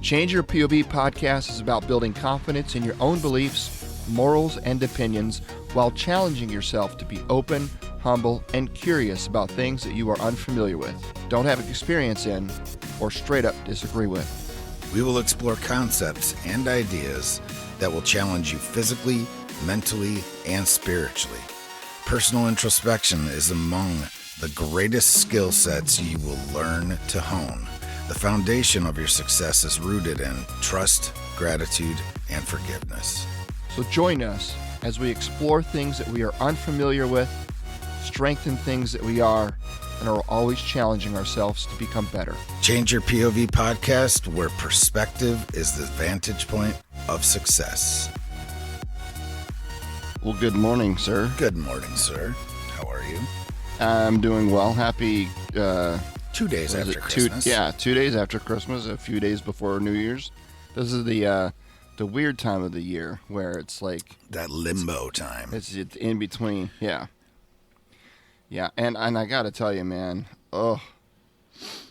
Change Your POV podcast is about building confidence in your own beliefs, morals, and opinions while challenging yourself to be open, humble, and curious about things that you are unfamiliar with, don't have experience in, or straight up disagree with. We will explore concepts and ideas that will challenge you physically, mentally, and spiritually. Personal introspection is among the greatest skill sets you will learn to hone. The foundation of your success is rooted in trust, gratitude, and forgiveness. So join us as we explore things that we are unfamiliar with, strengthen things that we are, and are always challenging ourselves to become better. Change Your POV podcast, where perspective is the vantage point of success. Well, good morning, sir. Good morning, sir. How are you? I'm doing well. Happy 2 days after Christmas. 2 days after Christmas, a few days before New Year's. This is the weird time of the year where it's like that limbo time. It's in between. Yeah, and I gotta tell you, man,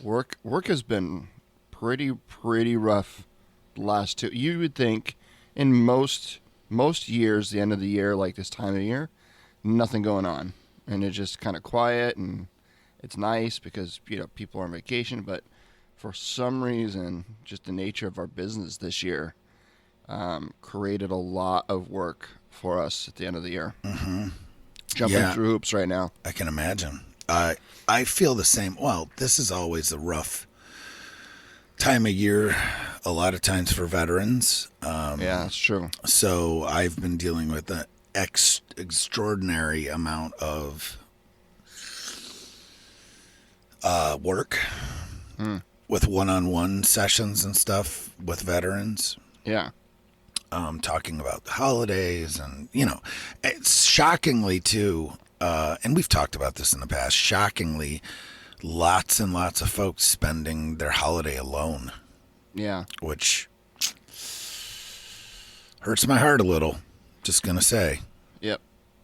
work has been pretty rough the last two. You would think in most years, the end of the year, like this time of year, nothing going on, and it's just kind of quiet, and it's nice because people are on vacation. But for some reason, just the nature of our business this year created a lot of work for us at the end of the year. Mm-hmm. Jumping through hoops right now. I can imagine. I feel the same. Well, this is always a rough time of year, a lot of times for veterans. Yeah, that's true. So I've been dealing with an extraordinary amount of work with one-on-one sessions and stuff with veterans. Yeah. Talking about the holidays and, it's shockingly too, and we've talked about this in the past, shockingly, lots and lots of folks spending their holiday alone. Yeah. Which hurts my heart a little, just going to say. Yep.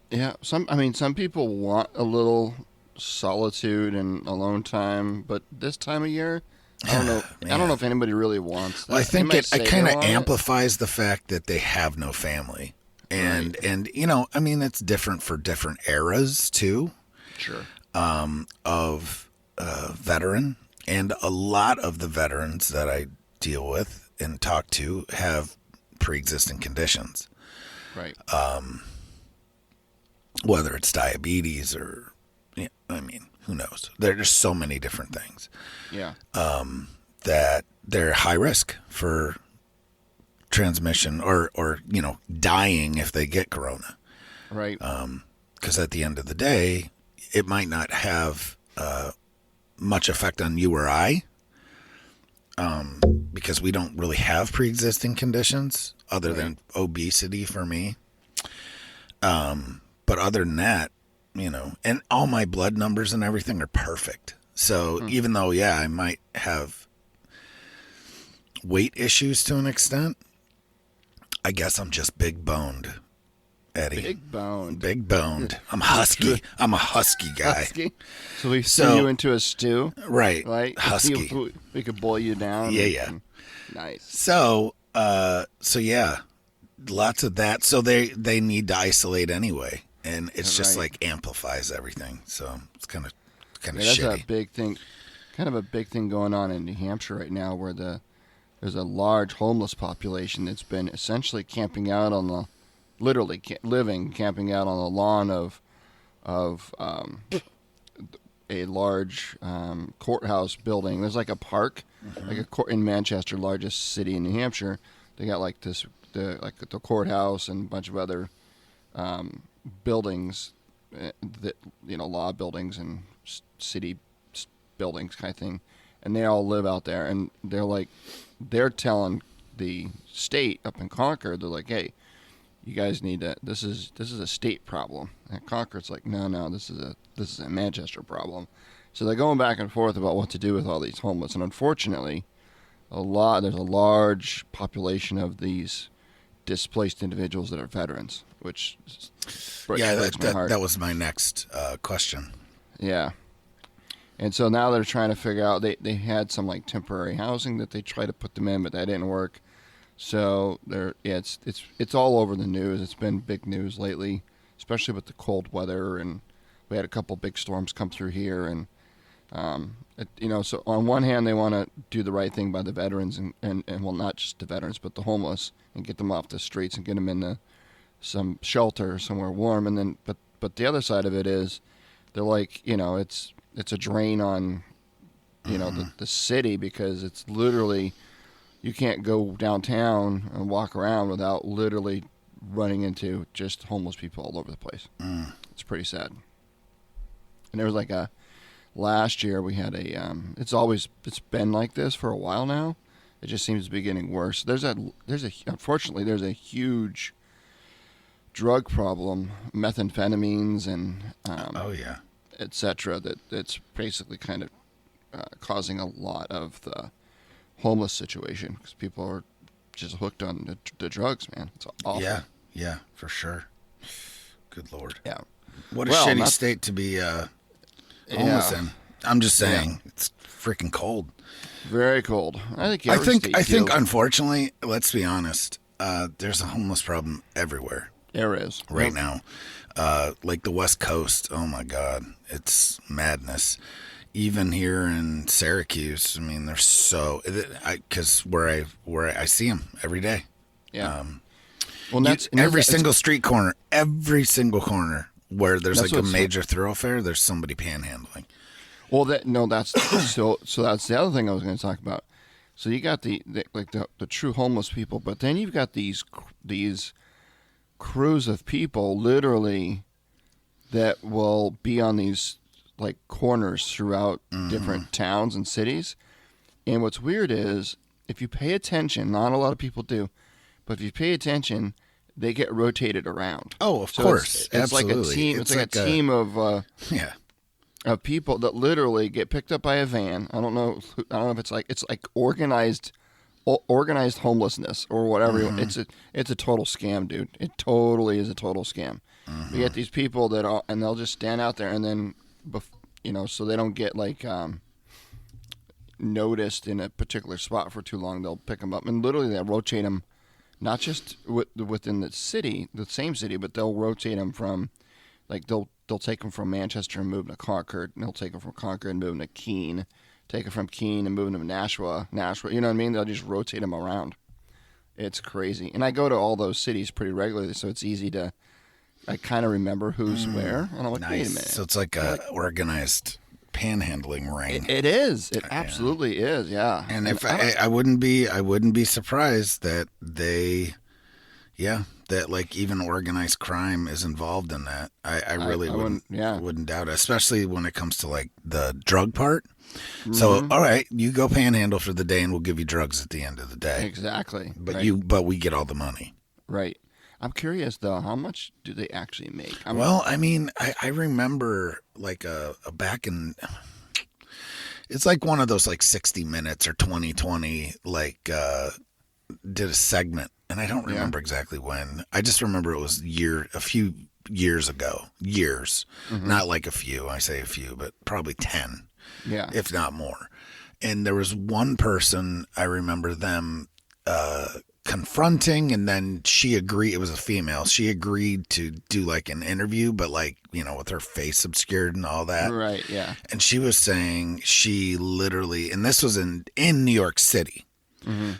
Yeah. Some people want a little solitude and alone time, but this time of year, I don't know. I don't know if anybody really wants that. Well, I think it kind of amplifies the fact that they have no family, and right. and it's different for different eras too. Sure. Of veteran, and a lot of the veterans that I deal with and talk to have pre-existing conditions. Right. Whether it's diabetes or, who knows? There are just so many different things. Yeah. That they're high risk for transmission or dying if they get corona. Right. Because at the end of the day, it might not have much effect on you or I, because we don't really have pre-existing conditions other than obesity for me. But other than that, and all my blood numbers and everything are perfect. So even though, I might have weight issues to an extent, I guess I'm just big boned, Eddie. Big boned. I'm husky. I'm a husky guy. Husky? So we threw you into a stew? Right. Right? Husky. We could boil you down. Yeah. Nice. So lots of that. So they need to isolate anyway. And it's just like amplifies everything. So it's kind of shitty. That's a big thing. Kind of a big thing going on in New Hampshire right now, where there's a large homeless population that's been essentially camping out on the, camping out on the lawn of a large courthouse building. There's like a park, like a court in Manchester, largest city in New Hampshire. They got like the courthouse and a bunch of other buildings that law buildings and city buildings kind of thing, and they all live out there, and they're telling the state up in Concord, they're like, hey, you guys need to, this is a state problem. And Concord's like, no, this is a Manchester problem. So they're going back and forth about what to do with all these homeless, and unfortunately there's a large population of these displaced individuals that are veterans, which breaks my heart. That was my next question. Yeah. And so now they're trying to figure out, they had some like temporary housing that they tried to put them in, but that didn't work. So it's all over the news. It's been big news lately, especially with the cold weather, and we had a couple big storms come through here. And so on one hand, they want to do the right thing by the veterans, and well, not just the veterans, but the homeless, and get them off the streets and get them into some shelter somewhere warm. And then, but the other side of it is, they're like, it's a drain on, the city, because it's literally, you can't go downtown and walk around without literally running into just homeless people all over the place. It's pretty sad. And there was last year we had it's been like this for a while now. It just seems to be getting worse. Unfortunately, there's a huge drug problem, methamphetamines and et cetera, that's basically kind of causing a lot of the homeless situation, because people are just hooked on the drugs, man. It's awful. Yeah, for sure. Good Lord. Yeah. What a shitty state to be homeless in. I'm just saying, it's freaking cold. Very cold. I think unfortunately, let's be honest, there's a homeless problem everywhere. There is. Right now. Like the West Coast, oh my God, it's madness. Even here in Syracuse, I mean, they're because where I see them every day. Yeah. Every single street corner, every single corner where there's like a major thoroughfare, there's somebody panhandling. Well, that's so that's the other thing I was going to talk about. So you got the true homeless people, but then you've got these crews of people literally that will be on these like corners throughout different towns and cities. And what's weird is, if you pay attention, not a lot of people do, but if you pay attention, they get rotated around. Oh, of course. It's like a team. It's like a team of people that literally get picked up by a van. I don't know if it's like organized homelessness or whatever. It's a total scam, dude. It totally is a total scam. You get these people and they'll just stand out there, and then so they don't get noticed in a particular spot for too long. They'll pick them up and literally they'll rotate them, not just within the same city, but they'll rotate them from, like they'll take them from Manchester and move them to Concord, and they'll take them from Concord and move them to Keene, take them from Keene and move them to Nashua. You know what I mean? They'll just rotate them around. It's crazy. And I go to all those cities pretty regularly, so it's easy to, I kind of remember who's where. And I'm like, wait a minute. So it's like a organized panhandling ring. It is. It absolutely is. Yeah. And if I wouldn't be surprised that that like even organized crime is involved in that. I really wouldn't doubt it, especially when it comes to like the drug part. So, all right, you go panhandle for the day and we'll give you drugs at the end of the day. Exactly. But we get all the money. Right. I'm curious, though, how much do they actually make? I remember like back in, it's like one of those like 60 Minutes or 2020 like did a segment, and I don't remember exactly when. I just remember it was a few years ago. Not like a few. I say a few, but probably 10, if not more. And there was one person, I remember them confronting, and then she agreed. It was a female. She agreed to do like an interview, but like, with her face obscured and all that. Right. Yeah. And she was saying she literally, and this was in New York City.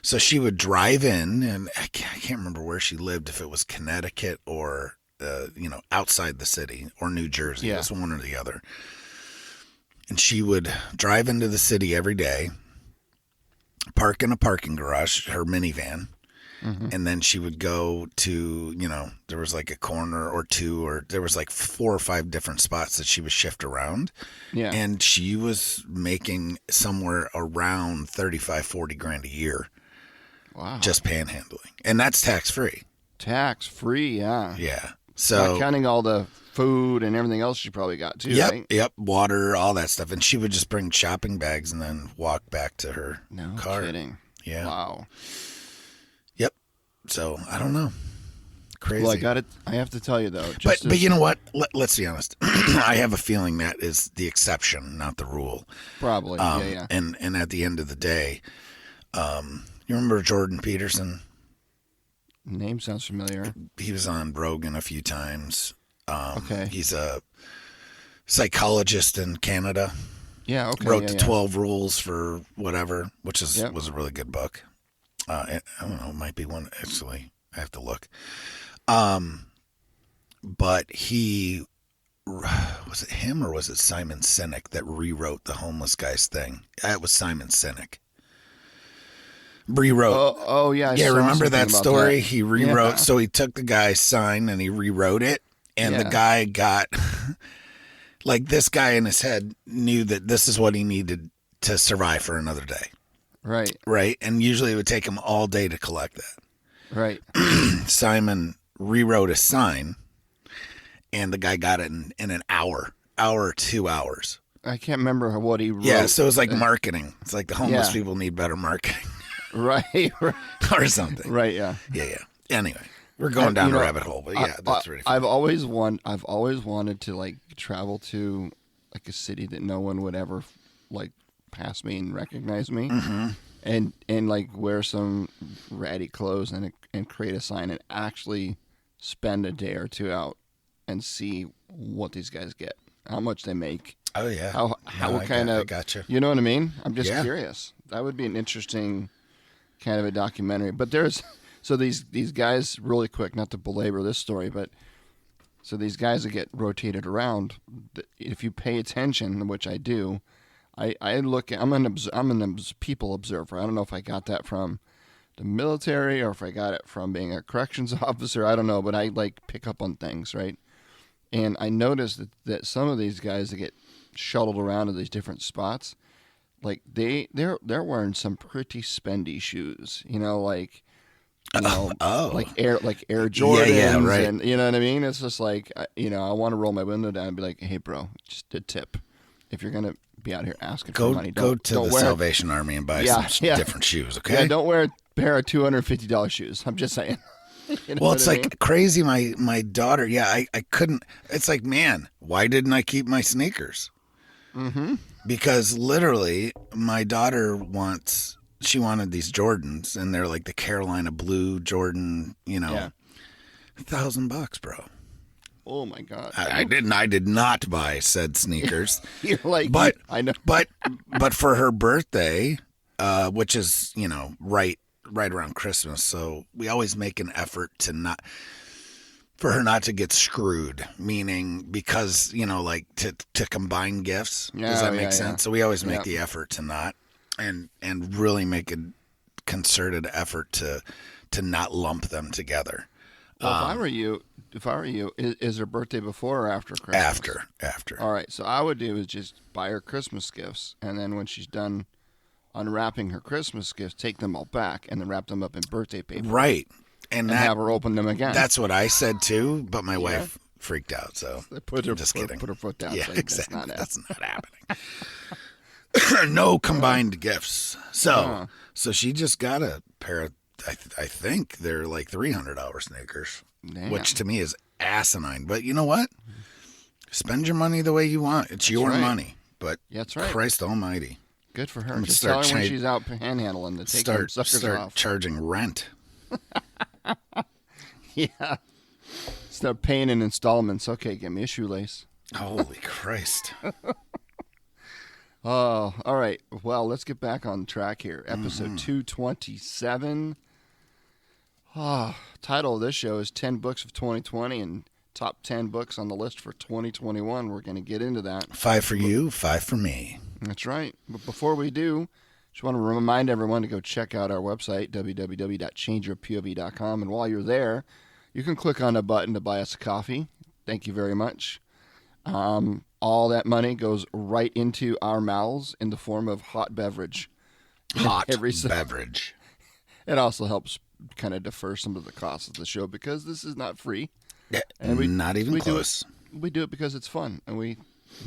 So she would drive in, and I can't remember where she lived, if it was Connecticut or outside the city, or New Jersey. It was one or the other. And she would drive into the city every day, park in a parking garage, her minivan. And then she would go to, there was like a corner or two, or there was like 4 or 5 different spots that she would shift around. Yeah. And she was making somewhere around 35, 40 grand a year. Wow. Just panhandling. And that's tax-free. Tax-free, yeah. Yeah. So, not counting all the food and everything else she probably got too, right? Yep. Water, all that stuff. And she would just bring shopping bags and then walk back to her car. No kidding. Yeah. Wow. Yep. So, I don't know. Crazy. Well, I have to tell you though. But you know what? Let's be honest. I have a feeling that is the exception, not the rule. Probably. Yeah. And at the end of the day, you remember Jordan Peterson? Name sounds familiar. He was on Rogan a few times. Okay. He's a psychologist in Canada. Yeah. Okay. Wrote the 12 Rules for whatever, which was a really good book. I don't know. It might be one. Actually, I have to look. But was it him or was it Simon Sinek that rewrote the homeless guy's thing? It was Simon Sinek. Rewrote. Oh yeah. Yeah, remember that story? That. He rewrote. Yeah. So he took the guy's sign and he rewrote it. And the guy got, like, this guy in his head knew that this is what he needed to survive for another day. Right. Right. And usually it would take him all day to collect that. Right. Simon rewrote a sign and the guy got it in an hour, 2 hours. I can't remember what he wrote. Yeah. So it's like marketing. It's like the homeless people need better marketing. Right. Or something. Right. Yeah. Yeah. Anyway, we're going down a rabbit hole, but yeah, that's really fun. I've always wanted to like travel to like a city that no one would ever like pass me and recognize me, and like wear some ratty clothes and create a sign and actually spend a day or two out and see what these guys get, how much they make. Oh yeah. I gotcha. You know what I mean? I'm just curious. That would be an interesting kind of a documentary. But there's so these guys, really quick, not to belabor this story, but so these guys that get rotated around, if you pay attention, which I do, I look. I'm an people observer. I don't know if I got that from the military or if I got it from being a corrections officer. I don't know, but I like pick up on things, right? And I noticed that some of these guys that get shuttled around to these different spots, like they're wearing some pretty spendy shoes, like like Air Jordans, right. And you know what I mean. It's just like I want to roll my window down and be like, hey, bro, just a tip, if you're gonna be out here asking for money, don't the Salvation Army and buy some different shoes, okay? Yeah, don't wear a pair of $250 shoes. I'm just saying. Well, it's like crazy. My daughter, I couldn't. It's like, man, why didn't I keep my sneakers? Mm-hmm. Because literally, my daughter she wanted these Jordans, and they're like the Carolina blue Jordan, $1,000, bro. Oh my God! I did not buy said sneakers. You're like, but I know. But for her birthday, which is right around Christmas, so we always make an effort for her not to get screwed, meaning because, like to combine gifts. Does that make sense? Yeah. So we always make the effort to not, and really make a concerted effort to not lump them together. Well, if I were you, is her birthday before or after Christmas? After. All right, so I would do is just buy her Christmas gifts, and then when she's done unwrapping her Christmas gifts, take them all back and then wrap them up in birthday paper. Right. And have her open them again. That's what I said too, but my wife freaked out, so just kidding. Put her foot down. Yeah, saying, exactly. That's not happening. No combined gifts. So she just got a pair of, I think they're like $300 sneakers, which to me is asinine. But you know what? Spend your money the way you want. It's your money. But that's right. Christ almighty. Good for her. Just tell her when she's out panhandling to take them suckers off. Start charging rent. Yeah. Start paying in installments. Okay, give me a shoelace. Holy Christ. Oh, all right. Well, let's get back on track here. Episode 227. Title of this show is 10 Books of 2020 and top 10 books on the list for 2021. We're going to get into that. 5 for you, 5 for me. That's right. But before we do, just want to remind everyone to go check out our website, www.changeyourpov.com. And while you're there, you can click on a button to buy us a coffee. Thank you very much. All that money goes right into our mouths in the form of hot beverage. Beverage. It also helps kind of defer some of the costs of the show because this is not free. Yeah, and not even close. We do it because it's fun, and we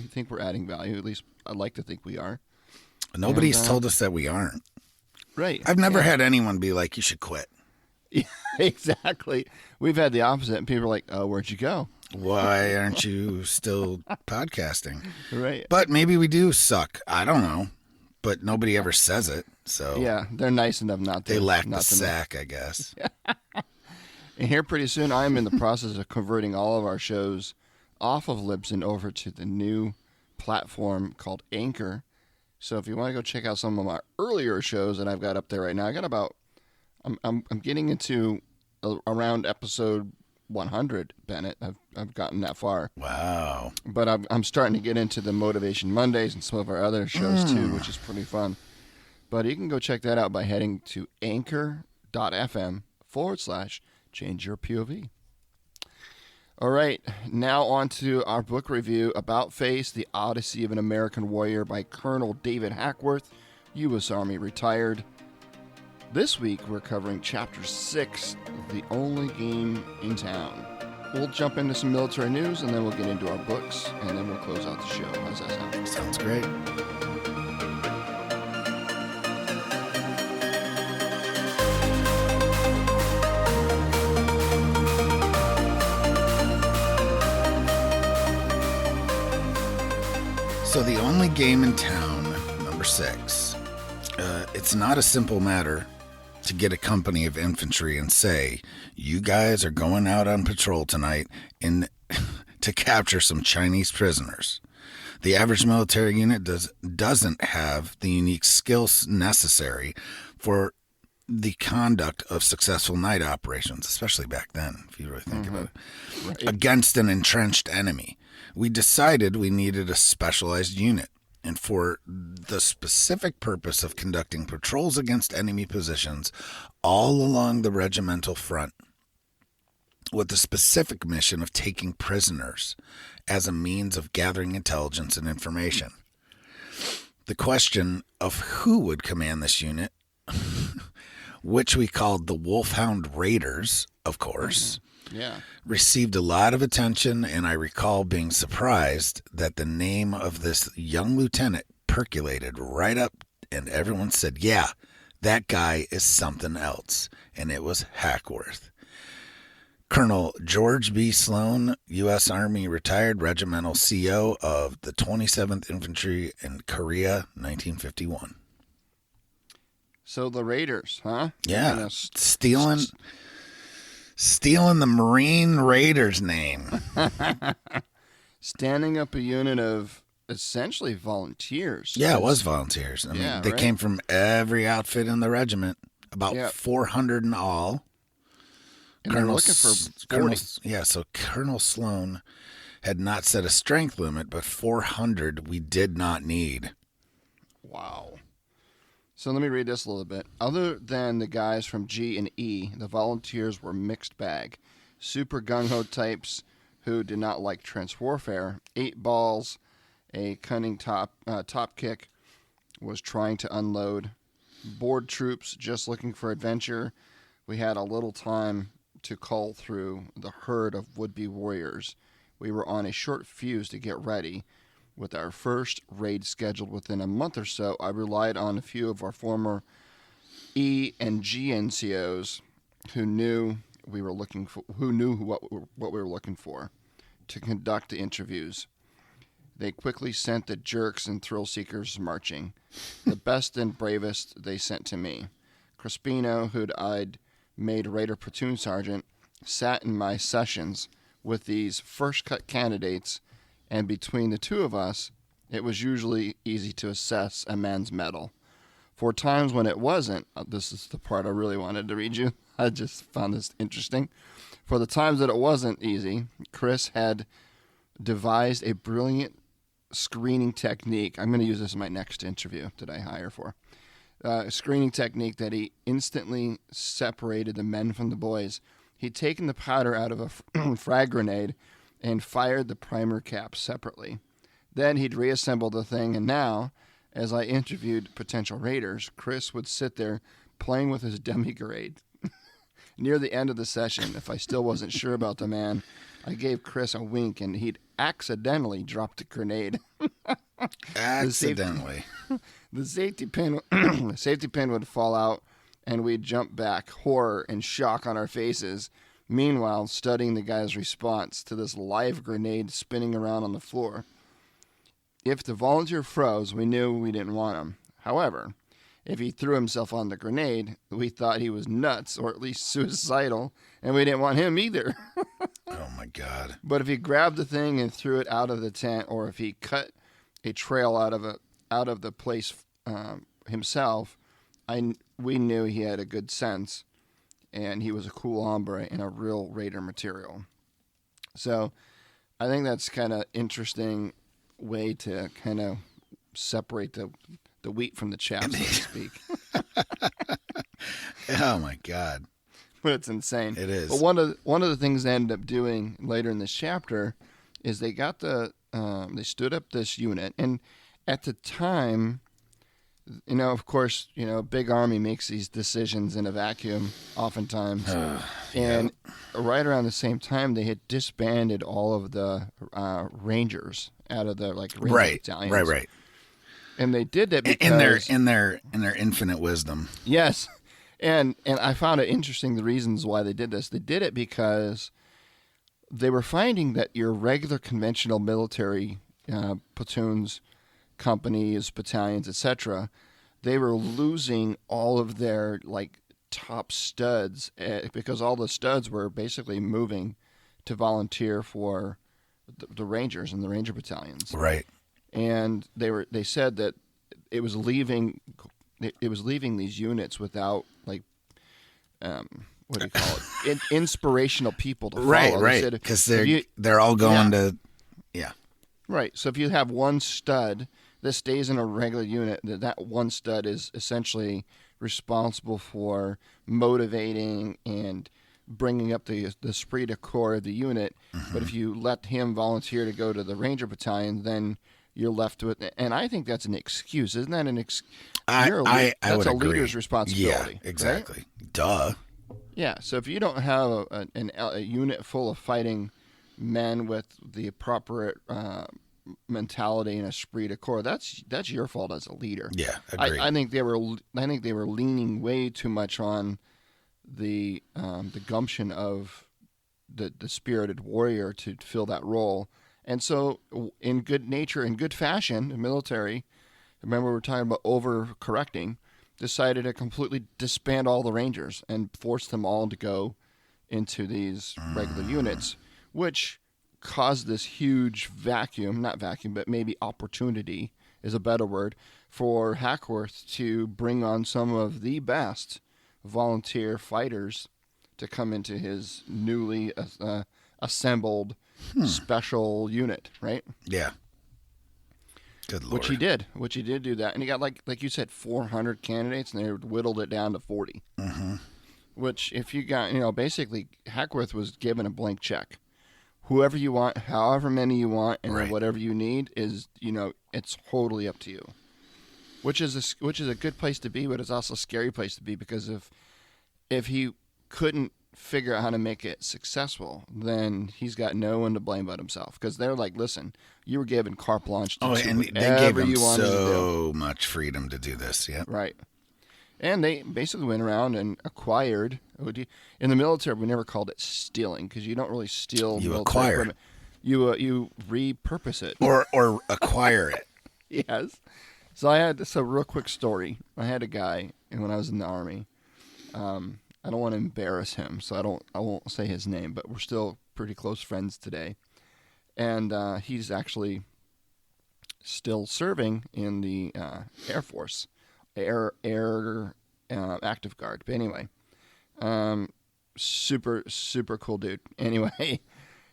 think we're adding value. At least I'd like to think we are. Nobody's told us that we aren't. Right. I've never had anyone be like, you should quit. Yeah, exactly. We've had the opposite, and people are like, "Oh, where'd you go?" Why aren't you still podcasting? Right. But maybe we do suck. I don't know. But nobody ever says it. So Yeah, they're nice enough not to. they lack not the to sack, I guess. And here pretty soon, I'm in the process of converting all of our shows off of Libsyn over to the new platform called Anchor. So if you want to go check out some of my earlier shows that I've got up there right now, I got about I'm getting into around episode 100, Bennett. I've gotten that far. Wow. But I'm starting to get into the Motivation Mondays and some of our other shows too, which is pretty fun. But you can go check that out by heading to anchor.fm/change your POV. All right, now on to our book review, About Face, The Odyssey of an American Warrior by Colonel David Hackworth, U.S. Army retired. This week we're covering Chapter 6, The Only Game in Town. We'll jump into some military news, and then we'll get into our books, and then we'll close out the show. How's that sound? Sounds great. So the only game in town, number 6. It's not a simple matter to get a company of infantry and say, you guys are going out on patrol tonight to capture some Chinese prisoners. The average military unit doesn't have the unique skills necessary for the conduct of successful night operations, especially back then, if you really think about it, right, against an entrenched enemy. We decided we needed a specialized unit, and for the specific purpose of conducting patrols against enemy positions all along the regimental front, with the specific mission of taking prisoners as a means of gathering intelligence and information. The question of who would command this unit, which we called the Wolfhound Raiders, of course, received a lot of attention, and I recall being surprised that the name of this young lieutenant percolated right up, and everyone said, yeah, that guy is something else, and it was Hackworth. Colonel George B. Sloan, U.S. Army retired regimental CO of the 27th Infantry in Korea, 1951. So the Raiders, huh? Yeah, stealing the Marine Raiders name. Standing up a unit of essentially volunteers. Yeah, it was volunteers. I mean, they came from every outfit in the regiment, about 400 in all. And they're looking for 40. So Colonel Sloan had not set a strength limit, but 400 we did not need. Wow. So let me read this a little bit. Other than the guys from G and E, the volunteers were mixed bag. Super gung-ho types who did not like trench warfare. 8 balls, a cunning top kick was trying to unload. Bored troops just looking for adventure. We had a little time to cull through the herd of would-be warriors. We were on a short fuse to get ready. With our first raid scheduled within a month or so, I relied on a few of our former E and G NCOs who knew what we were looking for to conduct the interviews. They quickly sent the jerks and thrill seekers marching. The best and bravest they sent to me. Crispino, who I'd made Raider platoon sergeant, sat in my sessions with these first-cut candidates, and between the two of us, it was usually easy to assess a man's mettle. For times when it wasn't, this is the part I really wanted to read you. I just found this interesting. For the times that it wasn't easy, Chris had devised a brilliant screening technique. I'm going to use this in my next interview that I hire for. A screening technique that he instantly separated the men from the boys. He'd taken the powder out of a frag grenade and fired the primer cap separately. Then he'd reassemble the thing, and now, as I interviewed potential raiders, Chris would sit there playing with his demi-grade. Near the end of the session, if I still wasn't sure about the man, I gave Chris a wink, and he'd accidentally dropped a grenade. Accidentally. The safety pin would fall out, and we'd jump back, horror and shock on our faces, meanwhile studying the guy's response to this live grenade spinning around on the floor. If the volunteer froze, we knew we didn't want him. However, if he threw himself on the grenade, we thought he was nuts, or at least suicidal, and we didn't want him either. Oh, my God. But if he grabbed the thing and threw it out of the tent, or if he cut a trail out of the place himself, we knew he had a good sense, and he was a cool hombre and a real Raider material. So I think that's kind of interesting way to kind of separate the wheat from the chaff, so to speak. Oh, my God. But it's insane. It is. But one of the things they ended up doing later in this chapter is they got they stood up this unit, and at the time, of course, big army makes these decisions in a vacuum oftentimes. And right around the same time, they had disbanded all of the Rangers out of the Ranger battalions. Right. And they did that because in their infinite wisdom. Yes. And I found it interesting the reasons why they did this. They did it because they were finding that your regular conventional military platoons, companies, battalions, etc., they were losing all of their top studs because all the studs were basically moving to volunteer for the Rangers and the Ranger battalions. Right. And they said that it was leaving these units without what do you call it? Inspirational people to follow. Right. Because they're all going to. Right. So if you have one stud that stays in a regular unit, that one stud is essentially responsible for motivating and bringing up the esprit de corps of the unit. Mm-hmm. But if you let him volunteer to go to the Ranger battalion, then you're left with it. And I think that's an excuse. Isn't that an excuse? I that's would a agree. Leader's responsibility. Yeah, exactly. Right? Duh. Yeah. So if you don't have a unit full of fighting men with the appropriate mentality and esprit de corps, that's your fault as a leader. Yeah, agreed. I think they were leaning way too much on the gumption of the spirited warrior to fill that role. And so, in good nature, in good fashion, the military, remember we were talking about overcorrecting, decided to completely disband all the Rangers and force them all to go into these regular units, which caused this huge not vacuum, but maybe opportunity is a better word, for Hackworth to bring on some of the best volunteer fighters to come into his newly assembled special unit, right? Yeah. Good Lord. Which he did do that. And he got, like you said, 400 candidates, and they whittled it down to 40. Mm-hmm. Which, if you got, basically, Hackworth was given a blank check. Whoever you want, however many you want, and then whatever you need is, it's totally up to you. Which is a good place to be, but it's also a scary place to be, because if he couldn't figure out how to make it successful, then he's got no one to blame but himself. Because they're like, listen, you were given carte blanche to do and whatever they gave him you wanted to do. so much freedom to do this. Yeah, right. And they basically went around and acquired. In the military, we never called it stealing, because you don't really steal. You acquire equipment. You repurpose it or acquire it. Yes. So I had a real quick story. I had a guy, and when I was in the Army, I don't want to embarrass him, so I won't say his name, but we're still pretty close friends today. And he's actually still serving in the Air Force, Air Active Guard. But anyway, super cool dude. Anyway,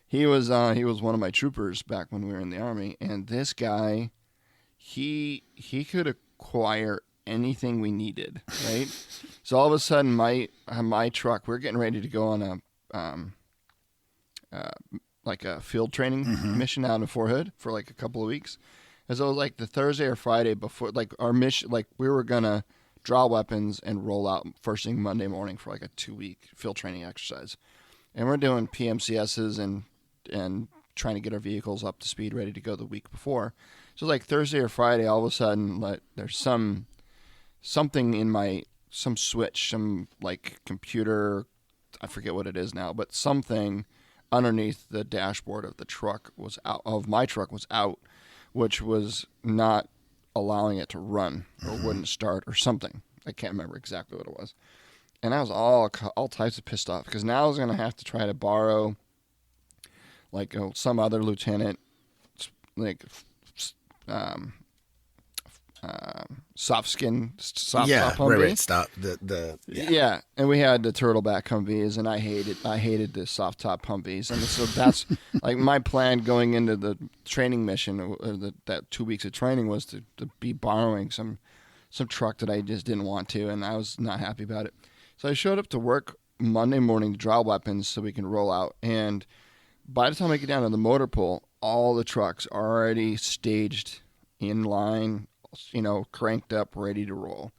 he was one of my troopers back when we were in the Army, and this guy, he could acquire anything we needed, right? So all of a sudden, my truck, we're getting ready to go on a field training mission out in Fort Hood for a couple of weeks. And so the Thursday or Friday before, our mission, we were gonna draw weapons and roll out first thing Monday morning for a 2-week field training exercise, and we're doing PMCSs and trying to get our vehicles up to speed, ready to go the week before. So Thursday or Friday, all of a sudden, there's something in my some switch, some like computer, I forget what it is now, but something underneath the dashboard of the truck was out, of my truck was out, which was not allowing it to run or wouldn't start or something. I can't remember exactly what it was. And I was all types of pissed off because now I was going to have to try to borrow like some other lieutenant, like soft top Humvee. Right. Stop Yeah, and we had the turtleback Humvees, and I hated the soft top Humvees, and so that's like my plan going into the training mission, that 2 weeks of training was to be borrowing some truck that I just didn't want to, and I was not happy about it. So I showed up to work Monday morning to draw weapons so we can roll out, and by the time I get down to the motor pool, all the trucks are already staged in line, cranked up, ready to roll.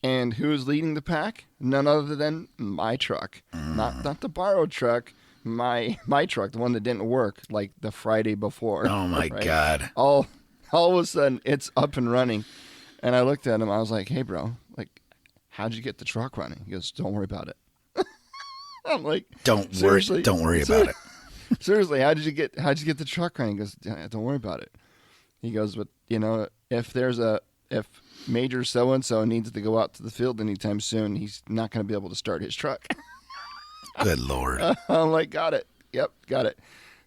And who's leading the pack? None other than my truck. Not the borrowed truck, my truck, the one that didn't work like the Friday before. Oh my right? God. All of a sudden it's up and running. And I looked at him, I was like, "Hey bro, like how'd you get the truck running?" He goes, "Don't worry about it." I'm like, Don't worry about it. Seriously, how'd you get the truck running? He goes, "Don't worry about it." He goes, "But if Major so-and-so needs to go out to the field anytime soon, he's not going to be able to start his truck." Good Lord. I'm like, got it. Yep, got it.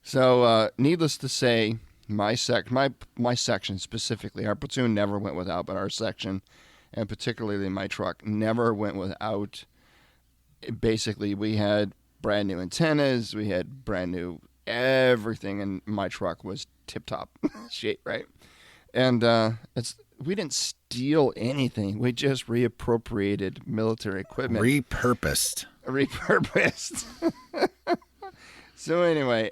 So, needless to say, my section specifically, our platoon never went without, but our section, and particularly my truck, never went without. Basically, we had brand new antennas, we had brand new everything, and my truck was tip-top shape, right? And we didn't steal anything. We just reappropriated military equipment. Repurposed. So anyway,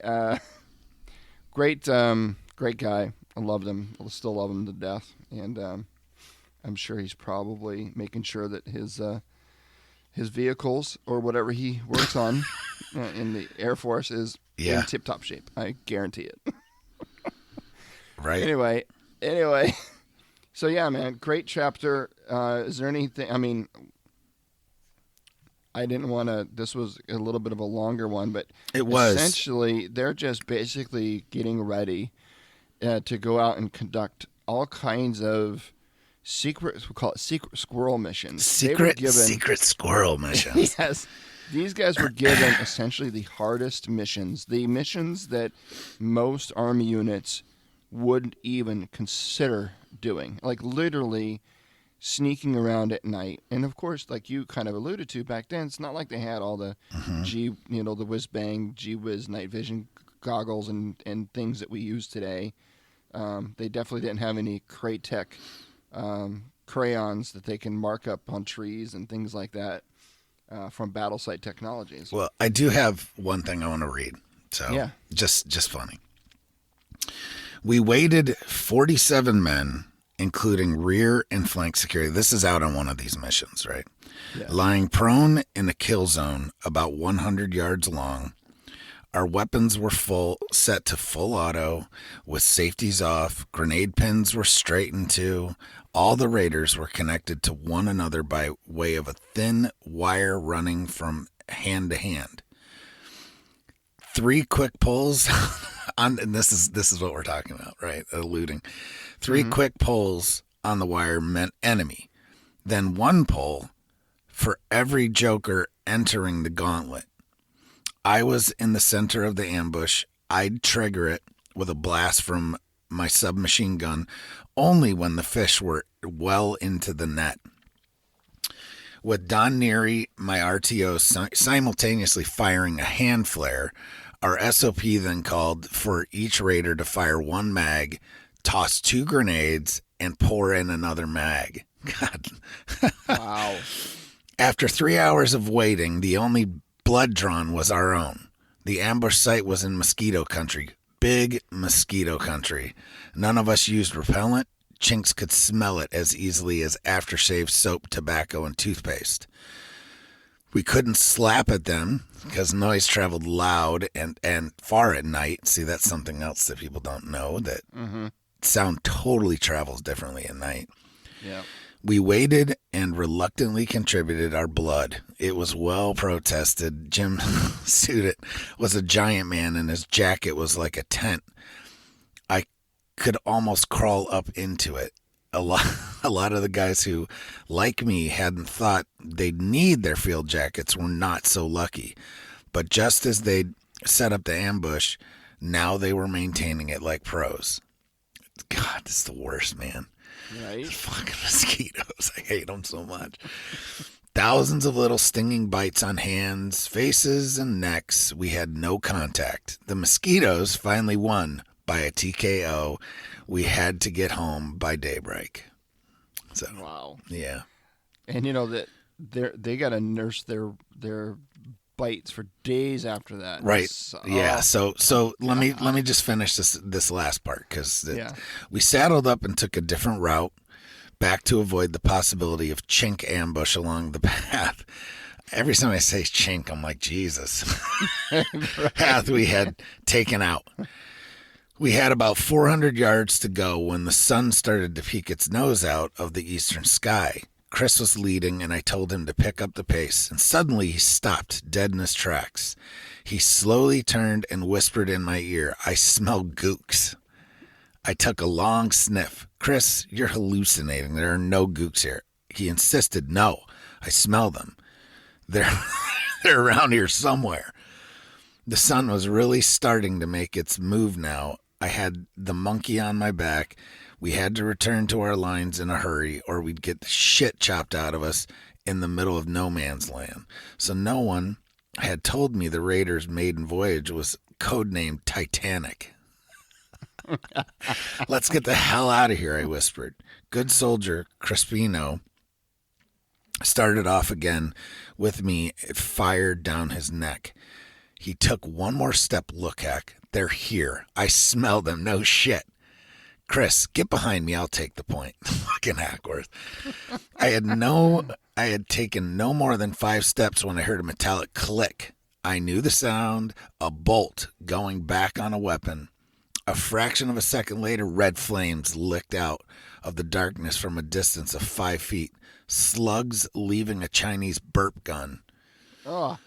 great guy. I loved him. I still love him to death. And I'm sure he's probably making sure that his vehicles or whatever he works on in the Air Force is in tip-top shape. I guarantee it. Right. Anyway. So yeah, man, great chapter. Is there anything? I mean, I didn't want to. This was a little bit of a longer one, but it was essentially they're just basically getting ready to go out and conduct all kinds of we call it secret squirrel missions. Secret squirrel missions. Yes. These guys were given essentially the hardest missions, the missions that most Army units wouldn't even consider doing, like literally sneaking around at night. And of course, like you kind of alluded to back then, it's not like they had all the the whiz-bang, G-Wiz night vision goggles and things that we use today. They definitely didn't have any Cray-Tech crayons that they can mark up on trees and things like that from battle site technologies. Well, I do have one thing I want to read. So yeah. Just funny. We waited 47 men, including rear and flank security. This is out on one of these missions, right? Yeah. Lying prone in a kill zone about 100 yards long. Our weapons were set to full auto with safeties off. Grenade pins were straightened too. All the raiders were connected to one another by way of a thin wire running from hand to hand. 3 quick pulls and this is what we're talking about, right? Alluding. 3 quick pulls on the wire meant enemy. Then 1 pull for every joker entering the gauntlet. I was in the center of the ambush. I'd trigger it with a blast from my submachine gun only when the fish were well into the net. With Don Neary, my RTO, simultaneously firing a hand flare, our SOP then called for each raider to fire 1 mag, toss 2 grenades, and pour in another mag. God. Wow. After 3 hours of waiting, the only blood drawn was our own. The ambush site was in mosquito country. Big mosquito country. None of us used repellent. Chinks could smell it as easily as aftershave soap, tobacco, and toothpaste. We couldn't slap at them because noise traveled loud and far at night. See, that's something else that people don't know, that sound totally travels differently at night. Yeah. We waited and reluctantly contributed our blood. It was well protested. Jim's suit was a giant man, and his jacket was like a tent. I could almost crawl up into it. A lot of the guys who, like me, hadn't thought they'd need their field jackets were not so lucky. But just as they'd set up the ambush, now they were maintaining it like pros. God, this is the worst, man. Right? Fucking mosquitoes. I hate them so much. Thousands of little stinging bites on hands, faces, and necks. We had no contact. The mosquitoes finally won by a TKO. We had to get home by daybreak. So, wow. Yeah. And you know that they got to nurse their bites for days after that. Right. Yeah. So let God. me just finish this last part because we saddled up and took a different route back to avoid the possibility of chink ambush along the path. Every time I say chink, I'm like, Jesus. Path we had taken out. We had about 400 yards to go when the sun started to peek its nose out of the eastern sky. Chris was leading, and I told him to pick up the pace, and suddenly he stopped, dead in his tracks. He slowly turned and whispered in my ear, "I smell gooks." I took a long sniff. "Chris, you're hallucinating. There are no gooks here." He insisted, "No, I smell them. They're around here somewhere." The sun was really starting to make its move now. I had the monkey on my back. We had to return to our lines in a hurry, or we'd get the shit chopped out of us in the middle of no man's land. So no one had told me the Raiders' maiden voyage was codenamed Titanic. "Let's get the hell out of here," I whispered. Good soldier Crispino started off again with me. It fired down his neck. He took one more step. "Look, Hack, they're here. I smell them. No shit." "Chris, get behind me. I'll take the point." Fucking Hackworth. I had taken no more than 5 steps when I heard a metallic click. I knew the sound, a bolt going back on a weapon. A fraction of a second later, red flames licked out of the darkness from a distance of 5 feet. Slugs leaving a Chinese burp gun. Oh.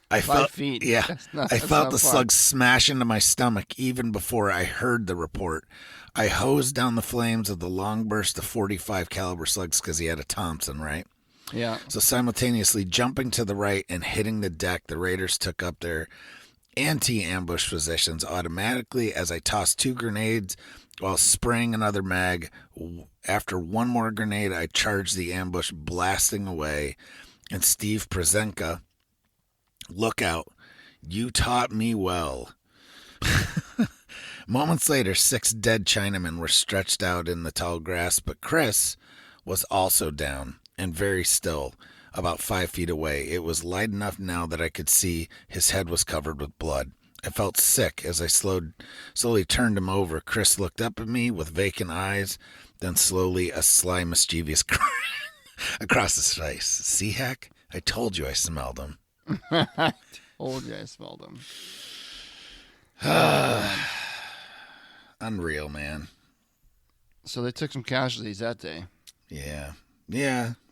I 5 felt, feet. Yeah, I felt the slug smash into my stomach even before I heard the report. I hosed down the flames of the long burst of 45 caliber slugs because he had a Thompson, right? Yeah. So simultaneously jumping to the right and hitting the deck, the Raiders took up their anti-ambush positions automatically as I tossed 2 grenades while spraying another mag. After one more grenade, I charged the ambush, blasting away. And Steve Prezenka, "Look out. You taught me well." Moments later, 6 dead Chinamen were stretched out in the tall grass, but Chris was also down and very still, about 5 feet away. It was light enough now that I could see his head was covered with blood. I felt sick as I slowly turned him over. Chris looked up at me with vacant eyes, then slowly a sly, mischievous grin across his face. "See, Hack? I told you I smelled him." I told you I smelled them. Unreal, man. So they took some casualties that day. Yeah.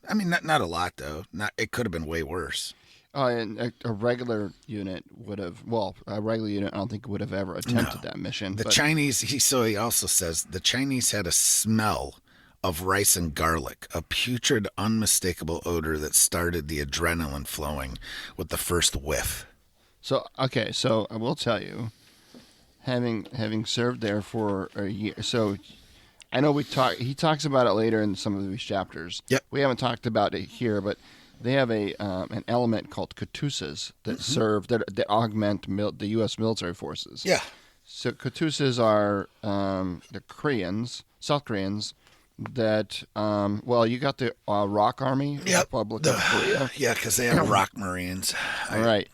I mean, not a lot though. It could have been way worse. And a regular unit would have. Well, a regular unit, I don't think would have ever attempted that mission. Chinese. He also says the Chinese had a smell of rice and garlic, a putrid, unmistakable odor that started the adrenaline flowing with the first whiff. So I will tell you, having served there for a year, so I know he talks about it later in some of these chapters. Yep. We haven't talked about it here, but they have an element called Katusas that serve that augment the U.S. military forces. Yeah. So Katusas are the Koreans, South Koreans. That you got the Rock Army, Republic of Korea. Yeah, because they have Rock Marines. All right.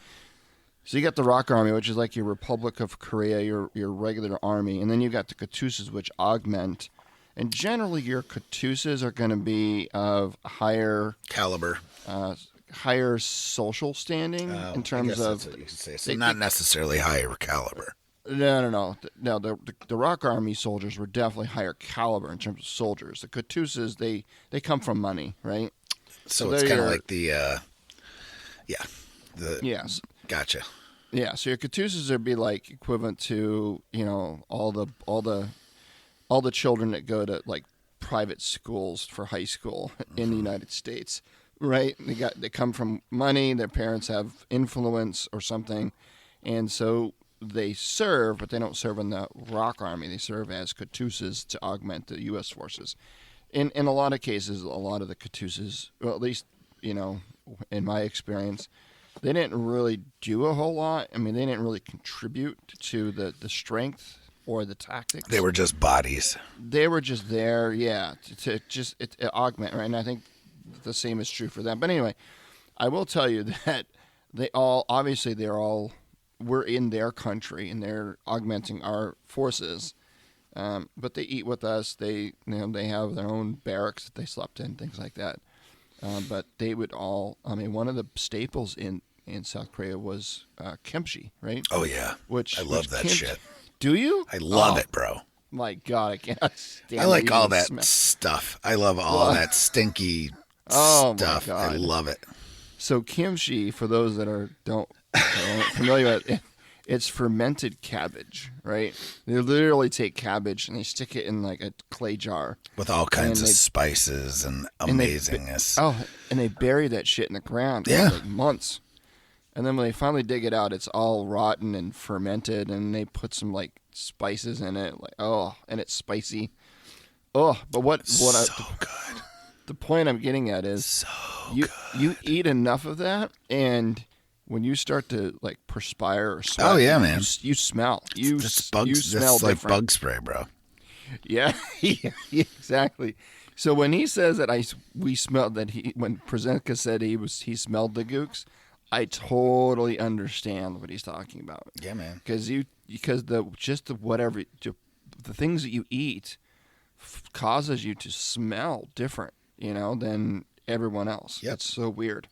So you got the Rock Army, which is like your Republic of Korea, your regular army, and then you got the Katusas, which augment. And generally, your Katusas are going to be of higher caliber, higher social standing in terms of. That's what you could say. So not necessarily higher caliber. No, the Rock Army soldiers were definitely higher caliber in terms of soldiers. The Cattousas, they come from money, right? So it's kind of like the yes. Gotcha. Yeah, so your Cattousas would be like equivalent to, all the children that go to like private schools for high school in the United States, right? They come from money, their parents have influence or something, and so they serve, but they don't serve in the Rock Army. They serve as Cattousas to augment the U.S. forces. In a lot of cases, a lot of the Cattousas, well, at least, in my experience, they didn't really do a whole lot. I mean, they didn't really contribute to the strength or the tactics. They were just bodies. They were just there, to augment, right? And I think the same is true for them. But anyway, I will tell you that we're in their country and they're augmenting our forces. But they eat with us. They have their own barracks that they slept in, things like that. But they would one of the staples in South Korea was kimchi, right? Oh, yeah. I love that kimchi. shit. Do you? I love it, bro. My God, I can't stand it. I like all that stuff. I love all that stinky stuff. My God. I love it. So kimchi, for those that aren't familiar with it, it's fermented cabbage, right? They literally take cabbage and they stick it in like a clay jar. With all kinds of spices and amazingness. And they bury that shit in the ground for like months. And then when they finally dig it out, it's all rotten and fermented, and they put some like spices in it, and it's spicy. Oh, but good. The point I'm getting at is you eat enough of that, and when you start to like perspire or sweat, oh yeah, man, you smell. You smell different. Like bug spray, bro. Yeah, exactly. So when he says that we smelled that when Prezenka said he smelled the gooks, I totally understand what he's talking about. Yeah, man. Because the things that you eat causes you to smell different, than everyone else. Yep. It's so weird.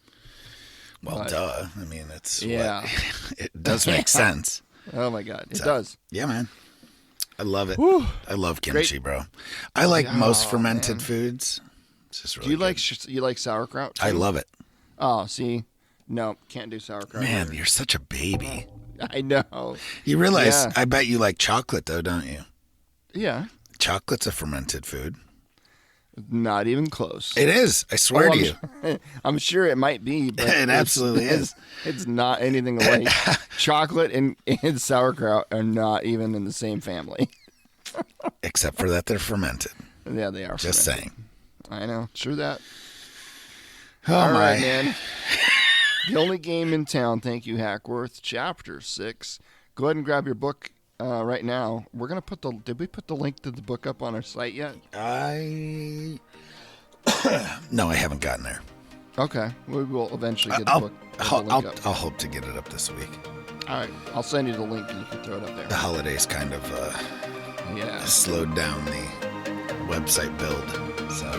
Well, duh. I mean, it's it does make sense. Oh my God, it does. Yeah, man. I love it. Whew. I love kimchi, bro. I like most fermented foods. It's just really. Do you like sauerkraut too? I love it. Oh, see. No, can't do sauerkraut. Man, you're such a baby. I know. You realize, I bet you like chocolate, though, don't you? Yeah. Chocolate's a fermented food. Not even close. It is. I swear to you. I'm sure it might be, but it absolutely is. It's not anything like chocolate and sauerkraut are not even in the same family. Except for that they're fermented. Yeah, they are. Just saying. I know. True that. Oh, all my. Right, man. The Only Game in Town. Thank you, Hackworth. Chapter 6. Go ahead and grab your book right now. We're gonna Did we put the link to the book up on our site yet? No, I haven't gotten there. Okay, we will eventually get the book. I'll hope to get it up this week. All right, I'll send you the link and you can throw it up there. The holidays kind of slowed down the website build, so.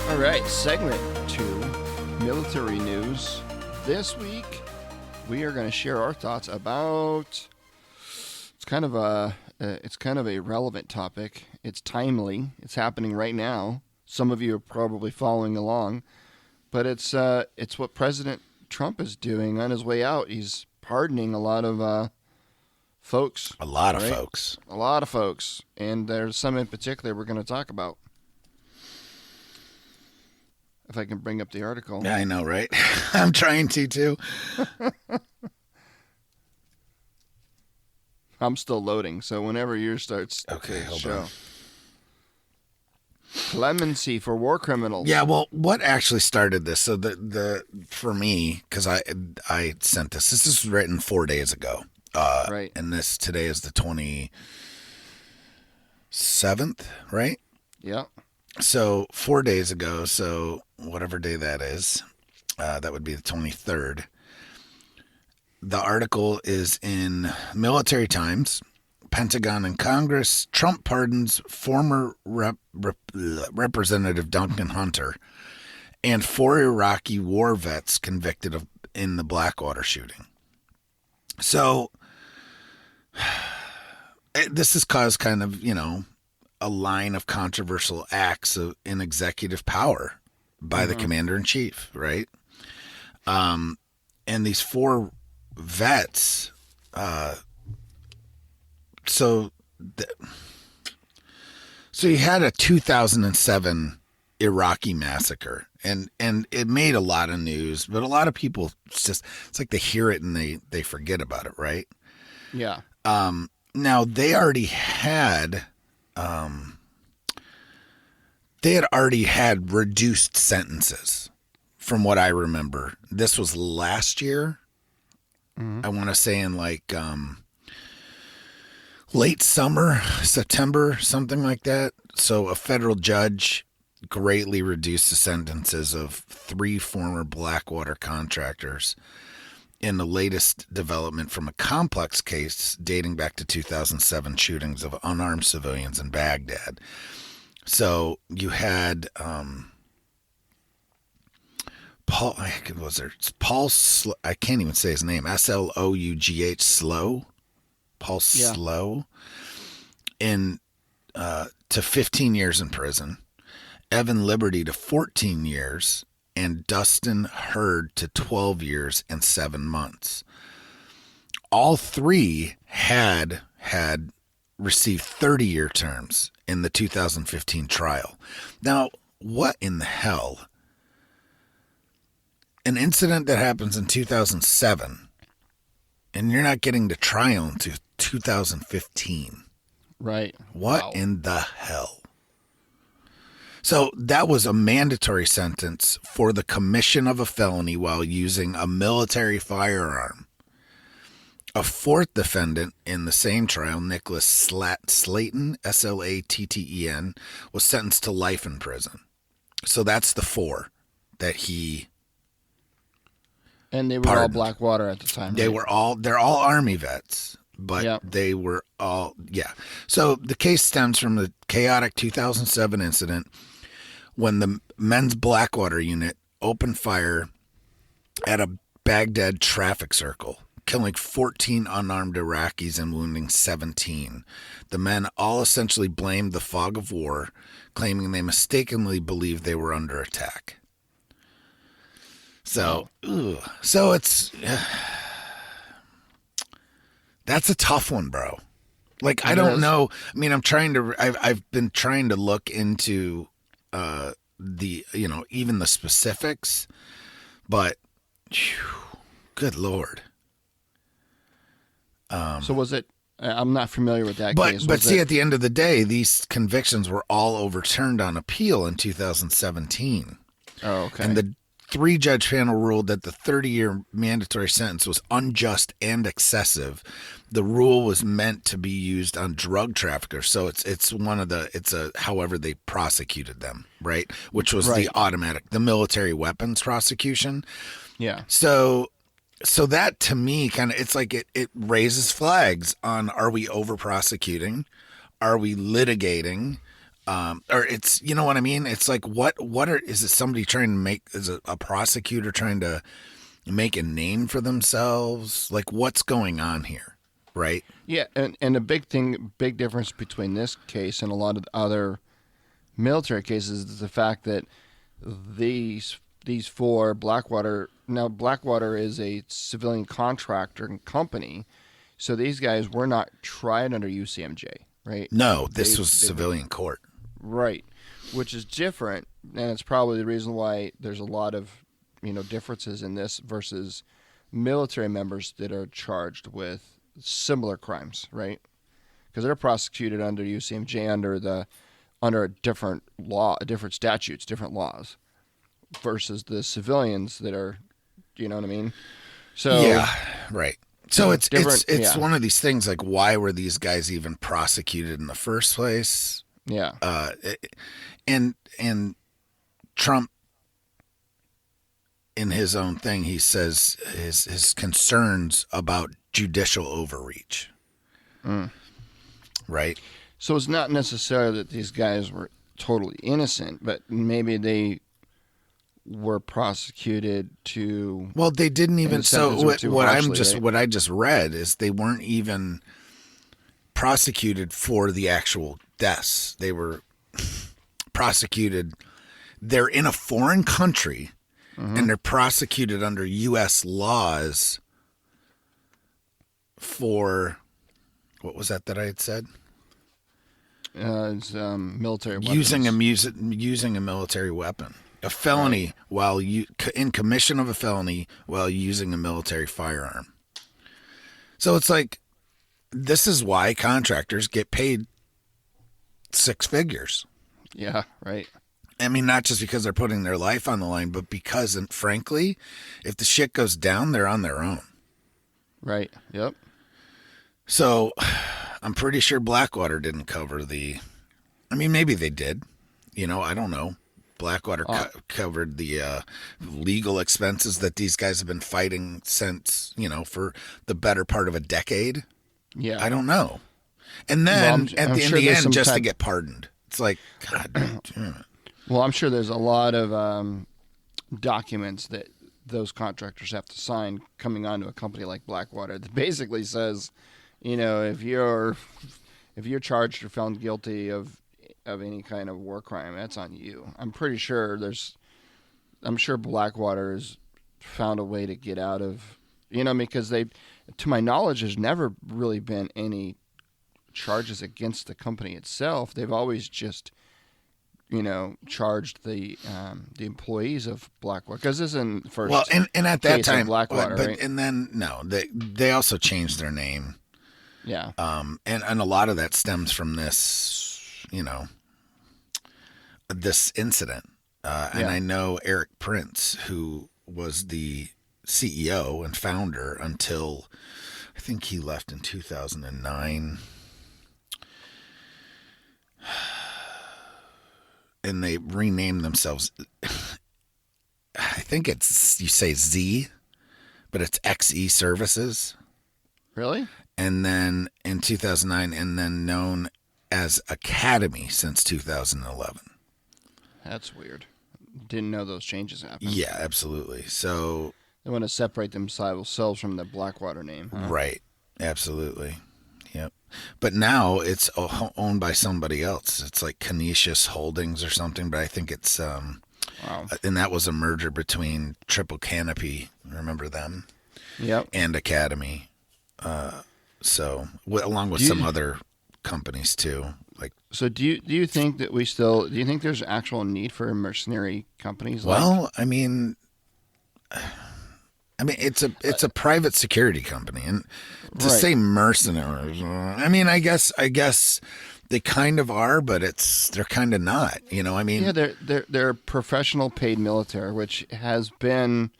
All right, segment 2, military news. This week, we are going to share our thoughts about. It's kind of a relevant topic. It's timely. It's happening right now. Some of you are probably following along, but it's what President Trump is doing on his way out. He's pardoning a lot of folks. A lot of folks. A lot of folks, and there's some in particular we're going to talk about. If I can bring up the article. Yeah, I know, right? I'm trying to, too. I'm still loading, so whenever yours starts hold on. Clemency for war criminals. Yeah, well, what actually started this? So the for me, because I sent this. This is written 4 days ago. Right. And today is the 27th, right? Yeah. So 4 days ago, so whatever day that is, that would be the 23rd. The article is in Military Times Pentagon and Congress. Trump pardons former Representative Duncan Hunter and 4 Iraqi war vets convicted in the Blackwater shooting. So this has caused kind of, a line of controversial acts in executive power by the commander-in-chief, right? And these 4 vets, so you had a 2007 Iraqi massacre, and it made a lot of news, but a lot of people it's like they hear it and they forget about it, right? Yeah. Now they already had reduced sentences, from what I remember. This was last year. I want to say in like late summer, September, something like that. So a federal judge greatly reduced the sentences of 3 former Blackwater contractors in the latest development from a complex case dating back to 2007 shootings of unarmed civilians in Baghdad. So you had Paul, I can't even say his name, Slough, Slow, Paul Slow, to 15 years in prison, Evan Liberty to 14 years, and Dustin Hurd to 12 years and 7 months. All 3 had received 30-year terms in the 2015 trial. Now, what in the hell? An incident that happens in 2007, and you're not getting to trial until 2015. Right. What in the hell? So that was a mandatory sentence for the commission of a felony while using a military firearm. A 4th defendant in the same trial, Nicholas Slayton, Slatten, was sentenced to life in prison. So that's the 4 that he And they were pardoned. all Blackwater at the time. They're all Army vets, but they were all, So the case stems from the chaotic 2007 incident when the men's Blackwater unit opened fire at a Baghdad traffic circle, killing 14 unarmed Iraqis and wounding 17. The men all essentially blamed the fog of war, claiming they mistakenly believed they were under attack. So it's that's a tough one, bro. Like, I don't know. I mean, I've been trying to look into even the specifics, but good Lord. So was it? I'm not familiar with that case. But see, at the end of the day, these convictions were all overturned on appeal in 2017. Oh, okay. And the 3-judge panel ruled that the 30-year mandatory sentence was unjust and excessive. The rule was meant to be used on drug traffickers, so it's however they prosecuted them, right? Which was the military weapons prosecution. Yeah. So that to me kind of, it's like it raises flags on, are we over prosecuting? Are we litigating? Or it's, you know what I mean? It's like, is it somebody trying to is it a prosecutor trying to make a name for themselves? Like, what's going on here? Right. Yeah. And the big difference between this case and a lot of other military cases is the fact that these 4 Blackwater, now Blackwater is a civilian contractor and company. So these guys were not tried under UCMJ, right? No, this was civilian court. Right, which is different, and it's probably the reason why there's a lot of, differences in this versus military members that are charged with similar crimes, right? Because they're prosecuted under UCMJ under a different law, different statutes, different laws, versus the civilians that are, you know what I mean? So yeah, right. So it's yeah. one of these things, like, why were these guys even prosecuted in the first place? Yeah. And Trump, in his own thing, he says his concerns about judicial overreach. right? So it's not necessarily that these guys were totally innocent, but maybe they were prosecuted to. Well, they didn't even. So what I just read is they weren't even prosecuted for the actual deaths. They were prosecuted. They're in a foreign country, and they're prosecuted under U.S. laws for what was that I had said? It's military weapons. Using a military weapon. A felony while in commission of a felony while using a military firearm. So it's like, this is why contractors get paid six figures. Yeah, right. I mean, not just because they're putting their life on the line, but because, and frankly, if the shit goes down, they're on their own. Right. Yep. So I'm pretty sure Blackwater didn't cover I mean, maybe they did. I don't know. Blackwater covered the legal expenses that these guys have been fighting since, for the better part of a decade. Yeah. I don't know. And then in the end, just to get pardoned. It's like, God damn it. Well, I'm sure there's a lot of documents that those contractors have to sign coming onto a company like Blackwater that basically says, if you're charged or found guilty of any kind of war crime, that's on you. I'm pretty sure Blackwater has found a way to get out of, because to my knowledge, there's never really been any charges against the company itself. They've always just, charged the employees of Blackwater, because this isn't the first. Well, and at that time, Blackwater, right? And then they also changed their name. Yeah. And a lot of that stems from this, this incident. And I know Eric Prince, who was the CEO and founder until I think he left in 2009. And they renamed themselves. I think you say Z, but it's XE Services. Really? And then in 2009, and then known as Academy since 2011. That's weird. Didn't know those changes happened. Yeah, absolutely. So they want to separate themselves from the Blackwater name, huh? Right. Absolutely. Yep. But now it's owned by somebody else. It's like Canisius Holdings or something, but I think it's wow. And that was a merger between Triple Canopy, remember them? Yep. And Academy. So along with some other companies too. So do you think that do you think there's actual need for mercenary companies? Well, I mean it's a private security company, and to say mercenaries, I mean, I guess they kind of are, but they're kind of not. I mean, yeah, they're professional paid military, which has been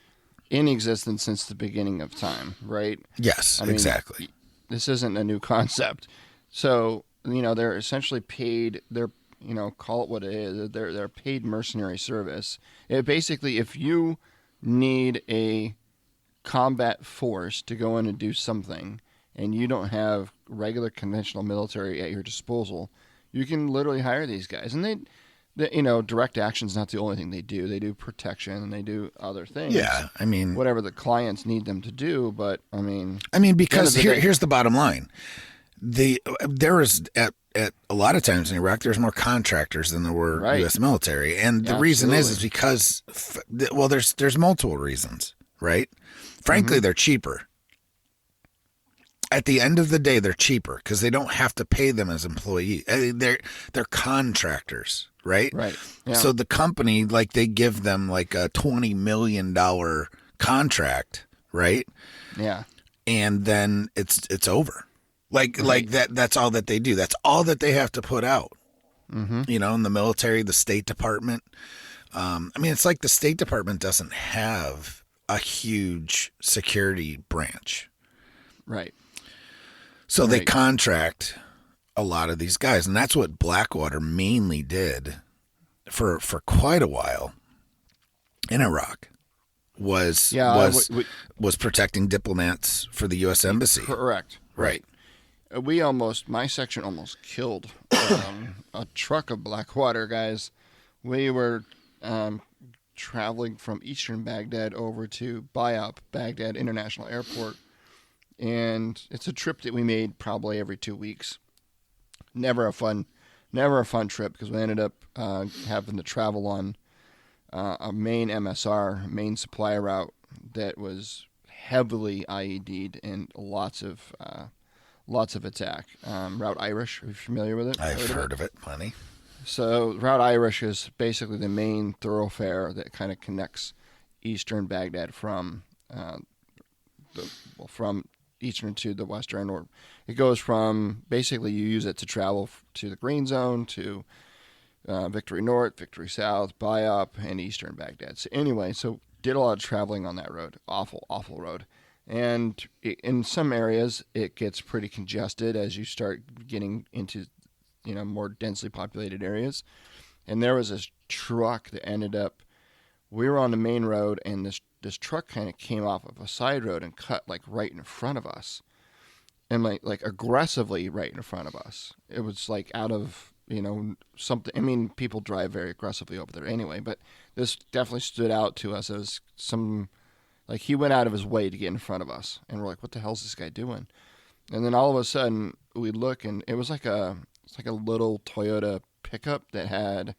in existence since the beginning of time, right? Yes, exactly. This isn't a new concept. So, they're essentially paid, call it what it is. They're paid mercenary service. Basically, if you need a combat force to go in and do something, and you don't have regular conventional military at your disposal, you can literally hire these guys. And direct action's not the only thing they do. They do protection and they do other things. Yeah, I mean, whatever the clients need them to do. But because here's the bottom line: there is at a lot of times in Iraq, there's more contractors than there were U.S. military, and the reason is because there's multiple reasons, right? Frankly, they're cheaper. At the end of the day, they're cheaper because they don't have to pay them as employees. They're contractors, right? Right. Yeah. So the company, they give them a $20 million contract, right? Yeah. And then it's over. That's all that they do. That's all that they have to put out. Mm-hmm. In the military, the State Department. It's like the State Department doesn't have a huge security branch. Right. So they contract a lot of these guys, and that's what Blackwater mainly did for quite a while in Iraq. Was protecting diplomats for the U.S. Embassy. Correct. Right. My section almost killed a truck of Blackwater guys. We were traveling from eastern Baghdad over to Bayap, Baghdad International Airport. And it's a trip that we made probably every 2 weeks. Never a fun trip because we ended up having to travel on a main MSR, main supply route that was heavily IED'd and lots of attack. Route Irish, are you familiar with it? I've heard of it plenty. So Route Irish is basically the main thoroughfare that kind of connects eastern Baghdad from eastern to the western, or it goes from basically you use it to travel to the Green Zone, to Victory North, Victory South, Bayap, and eastern Baghdad. So anyway, did a lot of traveling on that road. Awful road. And in some areas, it gets pretty congested as you start getting into, more densely populated areas. And there was this truck that ended up, we were on the main road, and this truck kind of came off of a side road and cut like right in front of us, and like aggressively right in front of us. It was like out of something. I mean, people drive very aggressively over there anyway, but this definitely stood out to us as like he went out of his way to get in front of us, and we're like, what the hell's this guy doing? And then all of a sudden we look, and it was like a little Toyota pickup that had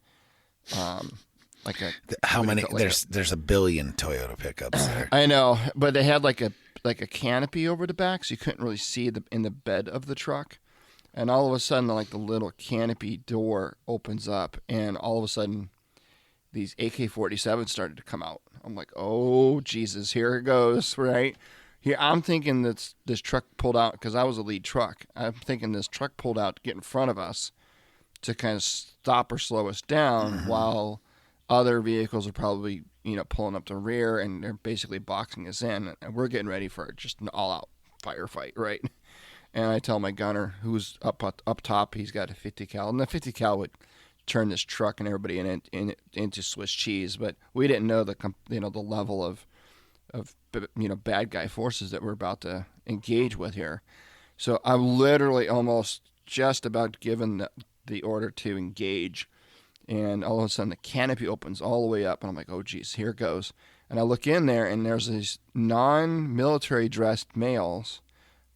how many? There's a billion Toyota pickups there. I know, but they had like a canopy over the back, so you couldn't really see in the bed of the truck. And all of a sudden, like the little canopy door opens up, and all of a sudden, these AK-47s started to come out. I'm like, oh Jesus, here it goes, right? Here, I'm thinking that this truck pulled out because I was a lead truck. I'm thinking this truck pulled out to get in front of us to kind of stop or slow us down, while other vehicles are probably, pulling up the rear, and they're basically boxing us in, and we're getting ready for just an all-out firefight, right? And I tell my gunner, who's up top, he's got a 50 cal, and the 50 cal would turn this truck and everybody into Swiss cheese, but we didn't know the level of bad guy forces that we're about to engage with here. So I'm literally almost just about given the order to engage. And all of a sudden, the canopy opens all the way up, and I'm like, oh, geez, here it goes. And I look in there, and there's these non-military dressed males,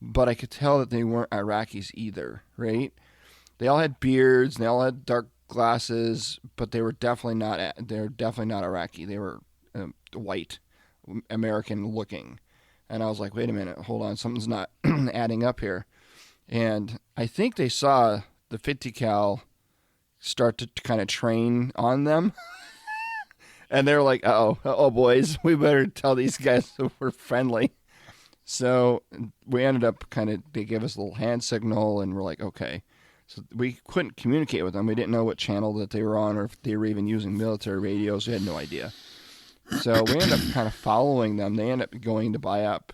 but I could tell that they weren't Iraqis either, right? They all had beards, and they all had dark glasses, but they were definitely not Iraqi. They were white, American-looking. And I was like, wait a minute, hold on, something's not adding up here. And I think they saw the 50 cal start to kind of train on them. And they're like, oh boys, we better tell these guys that we're friendly. So we ended up they gave us a little hand signal, and we're like, okay. So we couldn't communicate with them. We didn't know what channel that they were on, or if they were even using military radios. We had no idea. So we ended up kind of following them. They ended up going to Bayap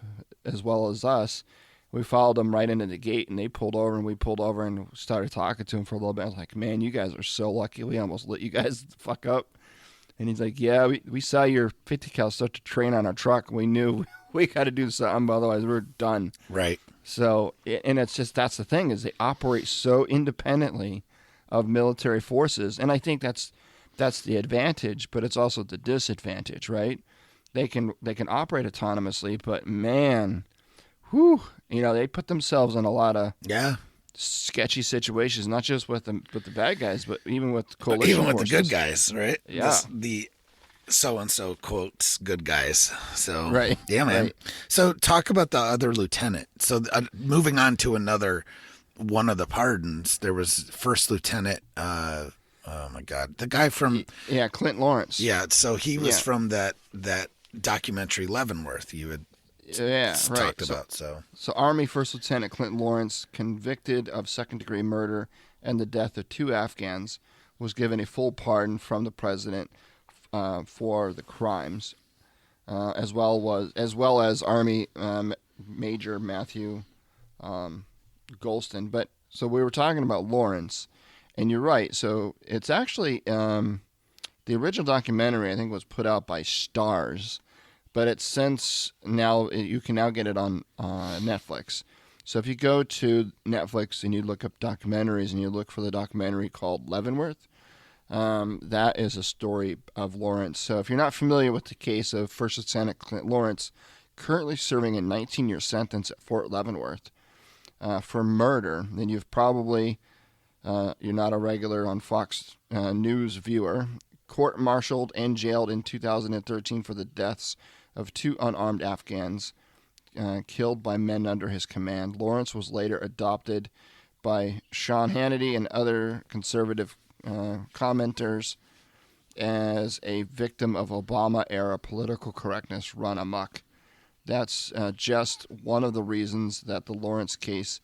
as well as us. We followed them right into the gate, and they pulled over, and we pulled over and started talking to them for a little bit. I was like, man, you guys are so lucky. We almost lit you guys the fuck up. And he's like, yeah, we saw your 50 cal start to train on our truck. We knew we got to do something, otherwise we're done. Right. So, and it's just, that's the thing, is they operate so independently of military forces. And I think that's the advantage, but it's also the disadvantage, right? They can operate autonomously, but man, they put themselves in a lot of sketchy situations, not just with the bad guys, but even with coalition forces. The good guys, right? Yeah. The so-and-so quotes good guys. So, right. Yeah, man. Right. So talk about the other lieutenant. So moving on to another one of the pardons, there was First Lieutenant, oh my God, the guy from... Yeah, Clint Lawrence. Yeah, so he was from that documentary Leavenworth you had talked about. So Army First Lieutenant Clint Lawrence, convicted of second-degree murder and the death of 2 Afghans, was given a full pardon from the president for the crimes, as well as Army Major Matthew Golston. But so we were talking about Lawrence, and you're right. So it's actually the original documentary, I think, was put out by Stars, but it's since now you can now get it on Netflix. So if you go to Netflix and you look up documentaries and you look for the documentary called Leavenworth, that is a story of Lawrence. So if you're not familiar with the case of First Lieutenant Clint Lawrence, currently serving a 19-year sentence at Fort Leavenworth for murder, then you've probably, you're not a regular on Fox News viewer, court-martialed and jailed in 2013 for the deaths of 2 unarmed Afghans killed by men under his command. Lawrence was later adopted by Sean Hannity and other conservative commenters as a victim of Obama-era political correctness run amok. That's just one of the reasons that the Lawrence case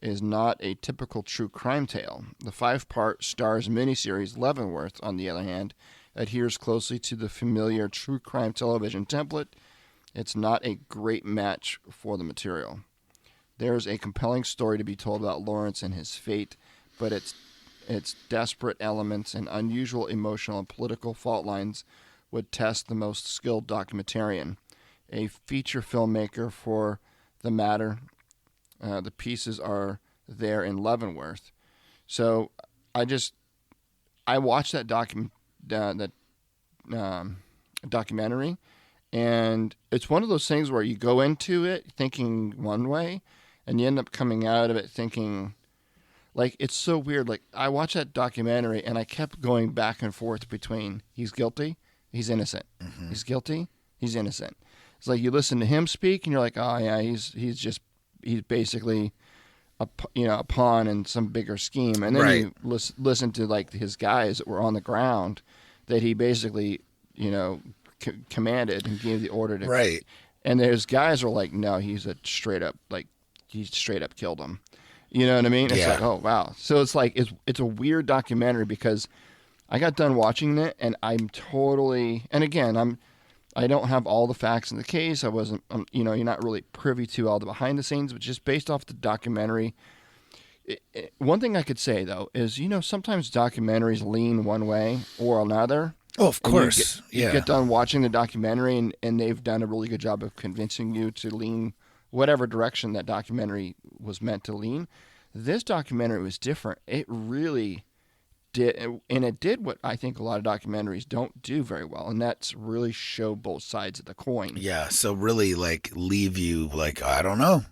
is not a typical true crime tale. The 5-part Starz miniseries Leavenworth, on the other hand, adheres closely to the familiar true crime television template. It's not a great match for the material. There's a compelling story to be told about Lawrence and his fate, but its desperate elements and unusual emotional and political fault lines would test the most skilled documentarian. A feature filmmaker for the matter, the pieces are there in Leavenworth. So I watched that documentary, and it's one of those things where you go into it thinking one way, and you end up coming out of it thinking, like, it's so weird. Like, I watched that documentary, and I kept going back and forth between he's guilty, he's innocent. Mm-hmm. He's guilty, he's innocent. It's like you listen to him speak, and you're like, oh, yeah, he's basically a pawn in some bigger scheme. And then you listen to, like, his guys that were on the ground that he basically, commanded and gave the order to. Right. And there's guys who are like, no, he straight up killed him. You know what I mean? It's like, oh, wow. So it's like, it's a weird documentary because I got done watching it and I'm totally, and again, I don't have all the facts in the case. I wasn't, you're not really privy to all the behind the scenes, but just based off the documentary. One thing I could say, though, is, sometimes documentaries lean one way or another. Oh, of course. You get done watching the documentary, and they've done a really good job of convincing you to lean whatever direction that documentary was meant to lean. This documentary was different. It really did, and it did what I think a lot of documentaries don't do very well, and that's really show both sides of the coin. Yeah, so really, like, leave you like, I don't know.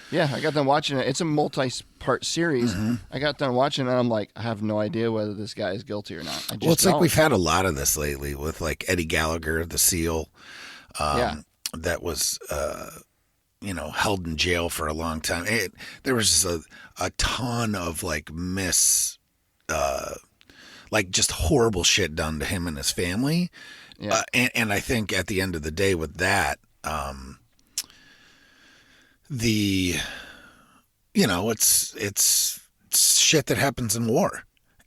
Yeah, I got done watching it. It's a multi-part series. Mm-hmm. I got done watching it, and I'm like, I have no idea whether this guy is guilty or not. Well, it's like we've had a lot of this lately with, like, Eddie Gallagher, the SEAL, that was, held in jail for a long time. There was just a ton of, like, just horrible shit done to him and his family. Yeah. And I think at the end of the day with that, it's shit that happens in war.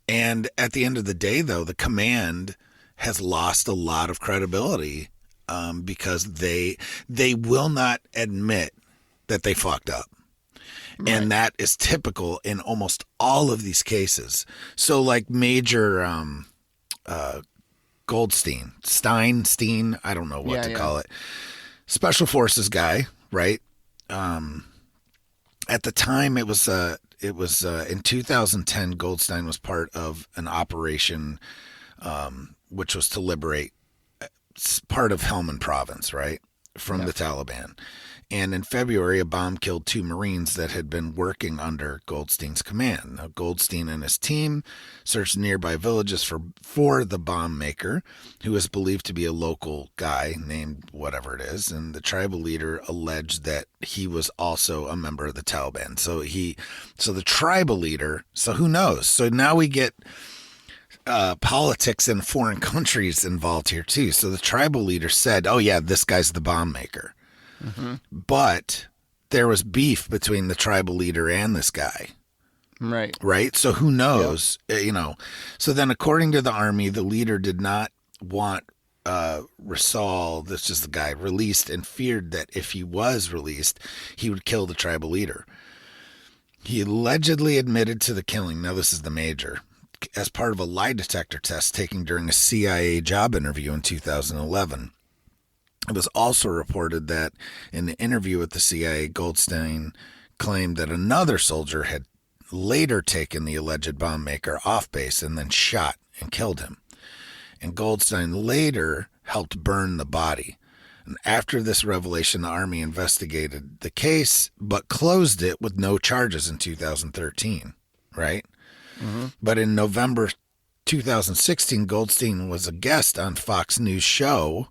And at the end of the day, though, the command has lost a lot of credibility because they will not admit that they fucked up. Right. And that is typical in almost all of these cases. So like Major Goldstein, I don't know what to call it. Special Forces guy, right? At the time, it was in 2010. Goldstein was part of an operation, which was to liberate part of Helmand Province, right, from the Taliban. And in February, a bomb killed 2 Marines that had been working under Goldstein's command. Now, Goldstein and his team searched nearby villages for the bomb maker, who is believed to be a local guy named whatever it is. And the tribal leader alleged that he was also a member of the Taliban. So the tribal leader, so who knows? So now we get politics in foreign countries involved here too. So the tribal leader said, oh yeah, this guy's the bomb maker. Mm-hmm. But there was beef between the tribal leader and this guy. Right. So who knows, so then according to the army, the leader did not want Rasal, this is the guy, released, and feared that if he was released, he would kill the tribal leader. He allegedly admitted to the killing. Now this is the major, as part of a lie detector test taken during a CIA job interview in 2011. It was also reported that in the interview with the CIA, Goldstein claimed that another soldier had later taken the alleged bomb maker off base and then shot and killed him. And Goldstein later helped burn the body. And after this revelation, the Army investigated the case, but closed it with no charges in 2013, right? Mm-hmm. But in November 2016, Goldstein was a guest on Fox News show,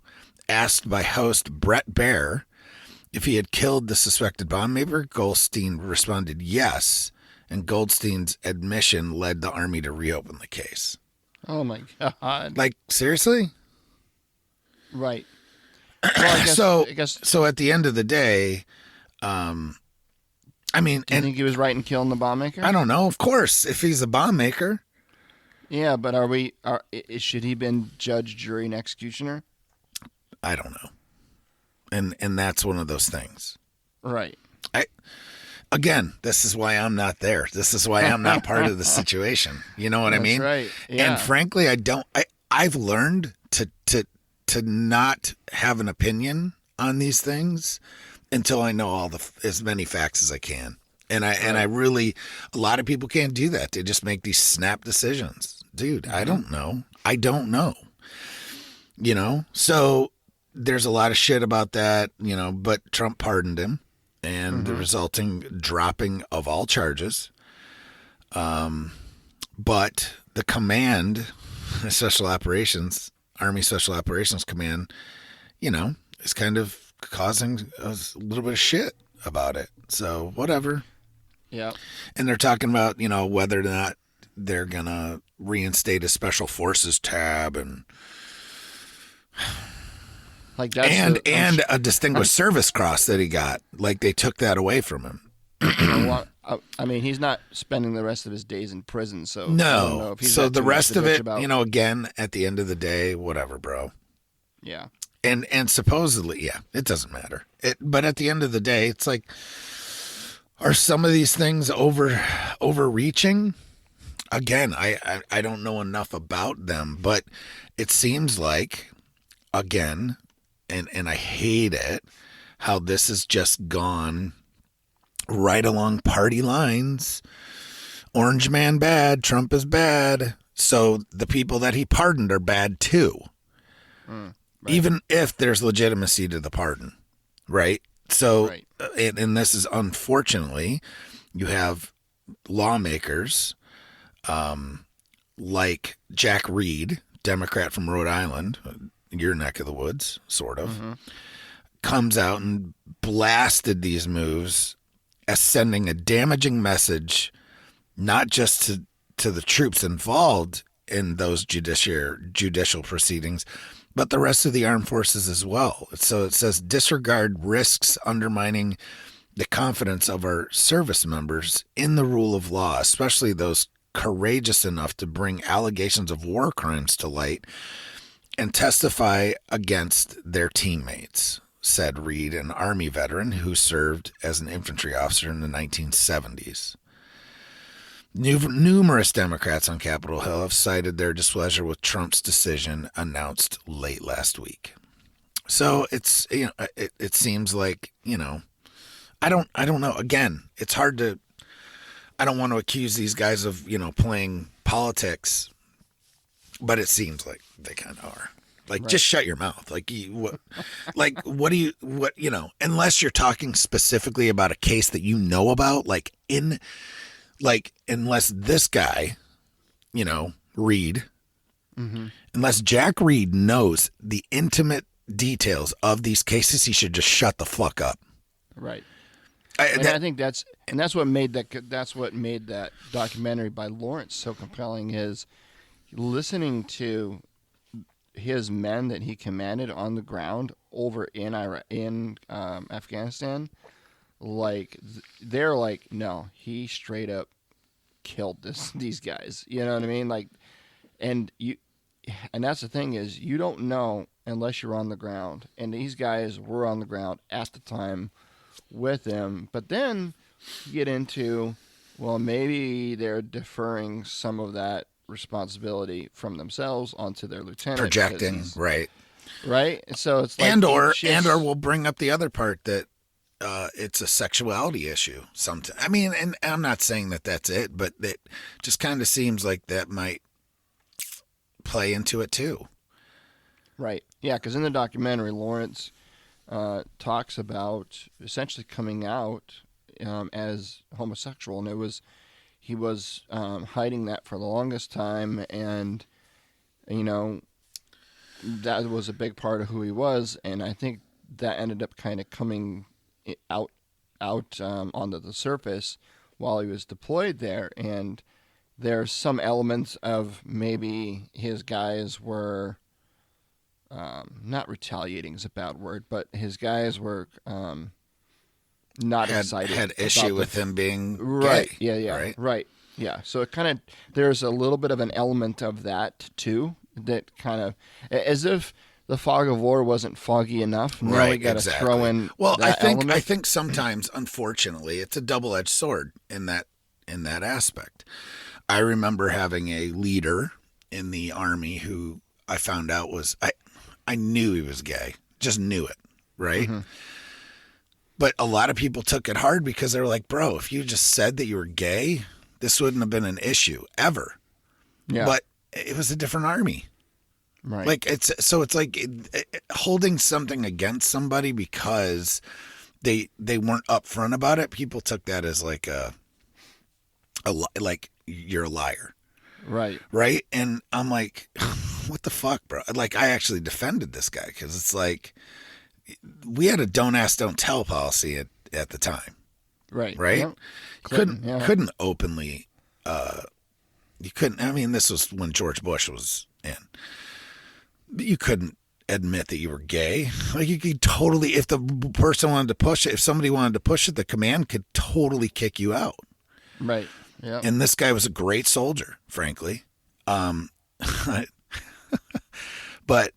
asked by host Brett Baer if he had killed the suspected bomb maker. Goldstein responded yes, and Goldstein's admission led the Army to reopen the case. Oh, my God. Like, seriously? Right. Well, I guess, so at the end of the day, I mean... Do you think he was right in killing the bomb maker? I don't know. Of course, if he's a bomb maker. Yeah, but should he been judge, jury, and executioner? I don't know. And that's one of those things. Right. Again, this is why I'm not there. This is why I'm not part of the situation. You know what I mean? Right. Yeah. And frankly, I've learned to not have an opinion on these things until I know as many facts as I can. And I really, a lot of people can't do that. They just make these snap decisions. Dude, I don't know. You know? So there's a lot of shit about that, you know, but Trump pardoned him and the resulting dropping of all charges. But the command, Special Operations, Army Special Operations Command, you know, is kind of causing a little bit of shit about it. So whatever. Yeah. And they're talking about, you know, whether or not they're going to reinstate a Special Forces tab and like that's and a Distinguished Service Cross that he got. Like they took that away from him. I mean, he's not spending the rest of his days in prison, so no. I don't know if he's so the rest of it, you know, again, at the end of the day, whatever, bro. Yeah. And supposedly, yeah, it doesn't matter. But at the end of the day, it's like, are some of these things overreaching? Again, I don't know enough about them, but it seems like, again, and I hate it, how this has just gone right along party lines. Orange man bad, Trump is bad. So the people that he pardoned are bad too. Right. Even if there's legitimacy to the pardon, right? So, right. And this is unfortunately, you have lawmakers like Jack Reed, Democrat from Rhode Island, your neck of the woods, sort of, comes out and blasted these moves as sending a damaging message, not just to the troops involved in those judicial proceedings, but the rest of the armed forces as well. So it says disregard risks undermining the confidence of our service members in the rule of law, especially those courageous enough to bring allegations of war crimes to light and testify against their teammates, said Reed, an Army veteran who served as an infantry officer in the 1970s. Numerous Democrats on Capitol Hill have cited their displeasure with Trump's decision announced late last week. So it's, you know, it seems like, you know, I don't know. Again, it's hard to, I don't want to accuse these guys of, you know, playing politics, but it seems like they kind of are. Like, right. Just shut your mouth. Like, what you know, unless you're talking specifically about a case that you know about, unless this guy, you know, Reed, unless Jack Reed knows the intimate details of these cases, he should just shut the fuck up. Right. I think that's what made that documentary by Lawrence so compelling, is listening to his men that he commanded on the ground over in Afghanistan. Like, they're like, no, he straight up killed these guys. You know what I mean? Like, and that's the thing, is you don't know unless you're on the ground. And these guys were on the ground at the time with him. But then you get into, well, maybe they're deferring some of that responsibility from themselves onto their lieutenant. Projecting, right. right? So it's like and or we'll bring up the other part that it's a sexuality issue. Sometimes, I mean, and I'm not saying that that's it, but it just kind of seems like that might play into it too. Right. Yeah, because in the documentary, Lawrence talks about essentially coming out as homosexual, and he was hiding that for the longest time, and that was a big part of who he was, and I think that ended up kind of coming out onto the surface while he was deployed there, and there's some elements of maybe his guys were. Not retaliating is a bad word, but his guys were not excited. Had issue with him being right. gay. Yeah. Right. Yeah. So it kind of there's a little bit of an element of that too. That kind of as if the fog of war wasn't foggy enough. Now we got to throw in. Well, that I think sometimes, unfortunately, it's a double-edged sword in that aspect. I remember having a leader in the Army who I found out was I knew he was gay, just knew it, right? Mm-hmm. But a lot of people took it hard because they were like, bro, if you just said that you were gay, this wouldn't have been an issue ever. Yeah. But it was a different army. Right. Like it's like holding something against somebody because they weren't upfront about it. People took that as like like you're a liar. Right. Right. And I'm like, what the fuck, bro? Like, I actually defended this guy because it's like we had a don't ask, don't tell policy at the time. Right. Right. Yep. Couldn't openly. You couldn't. I mean, this was when George Bush was in. You couldn't admit that you were gay. Like, you could totally, if the person wanted to push it, if somebody wanted to push it, the command could totally kick you out. Right. Yeah. And this guy was a great soldier, frankly. But,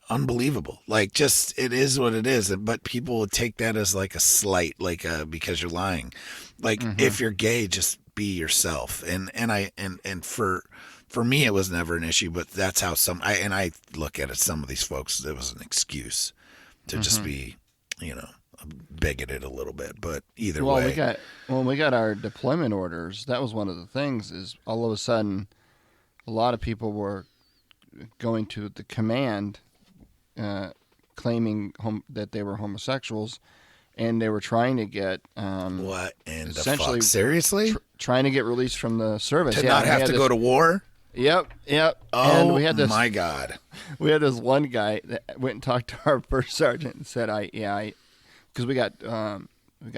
unbelievable. Like, just, it is what it is. But people would take that as like a slight, like, because you're lying. Like, if you're gay, just be yourself. And for me, it was never an issue, but that's how I look at it. Some of these folks, it was an excuse to just be, bigoted a little bit. But either way. When we got our deployment orders, that was one of the things is all of a sudden, a lot of people were going to the command, claiming that they were homosexuals, and they were trying to get what in the fuck? Seriously? Trying to get released from the service. To not have to go to war? Yep. Oh, and we had this, my God. We had this one guy that went and talked to our first sergeant and said, because we got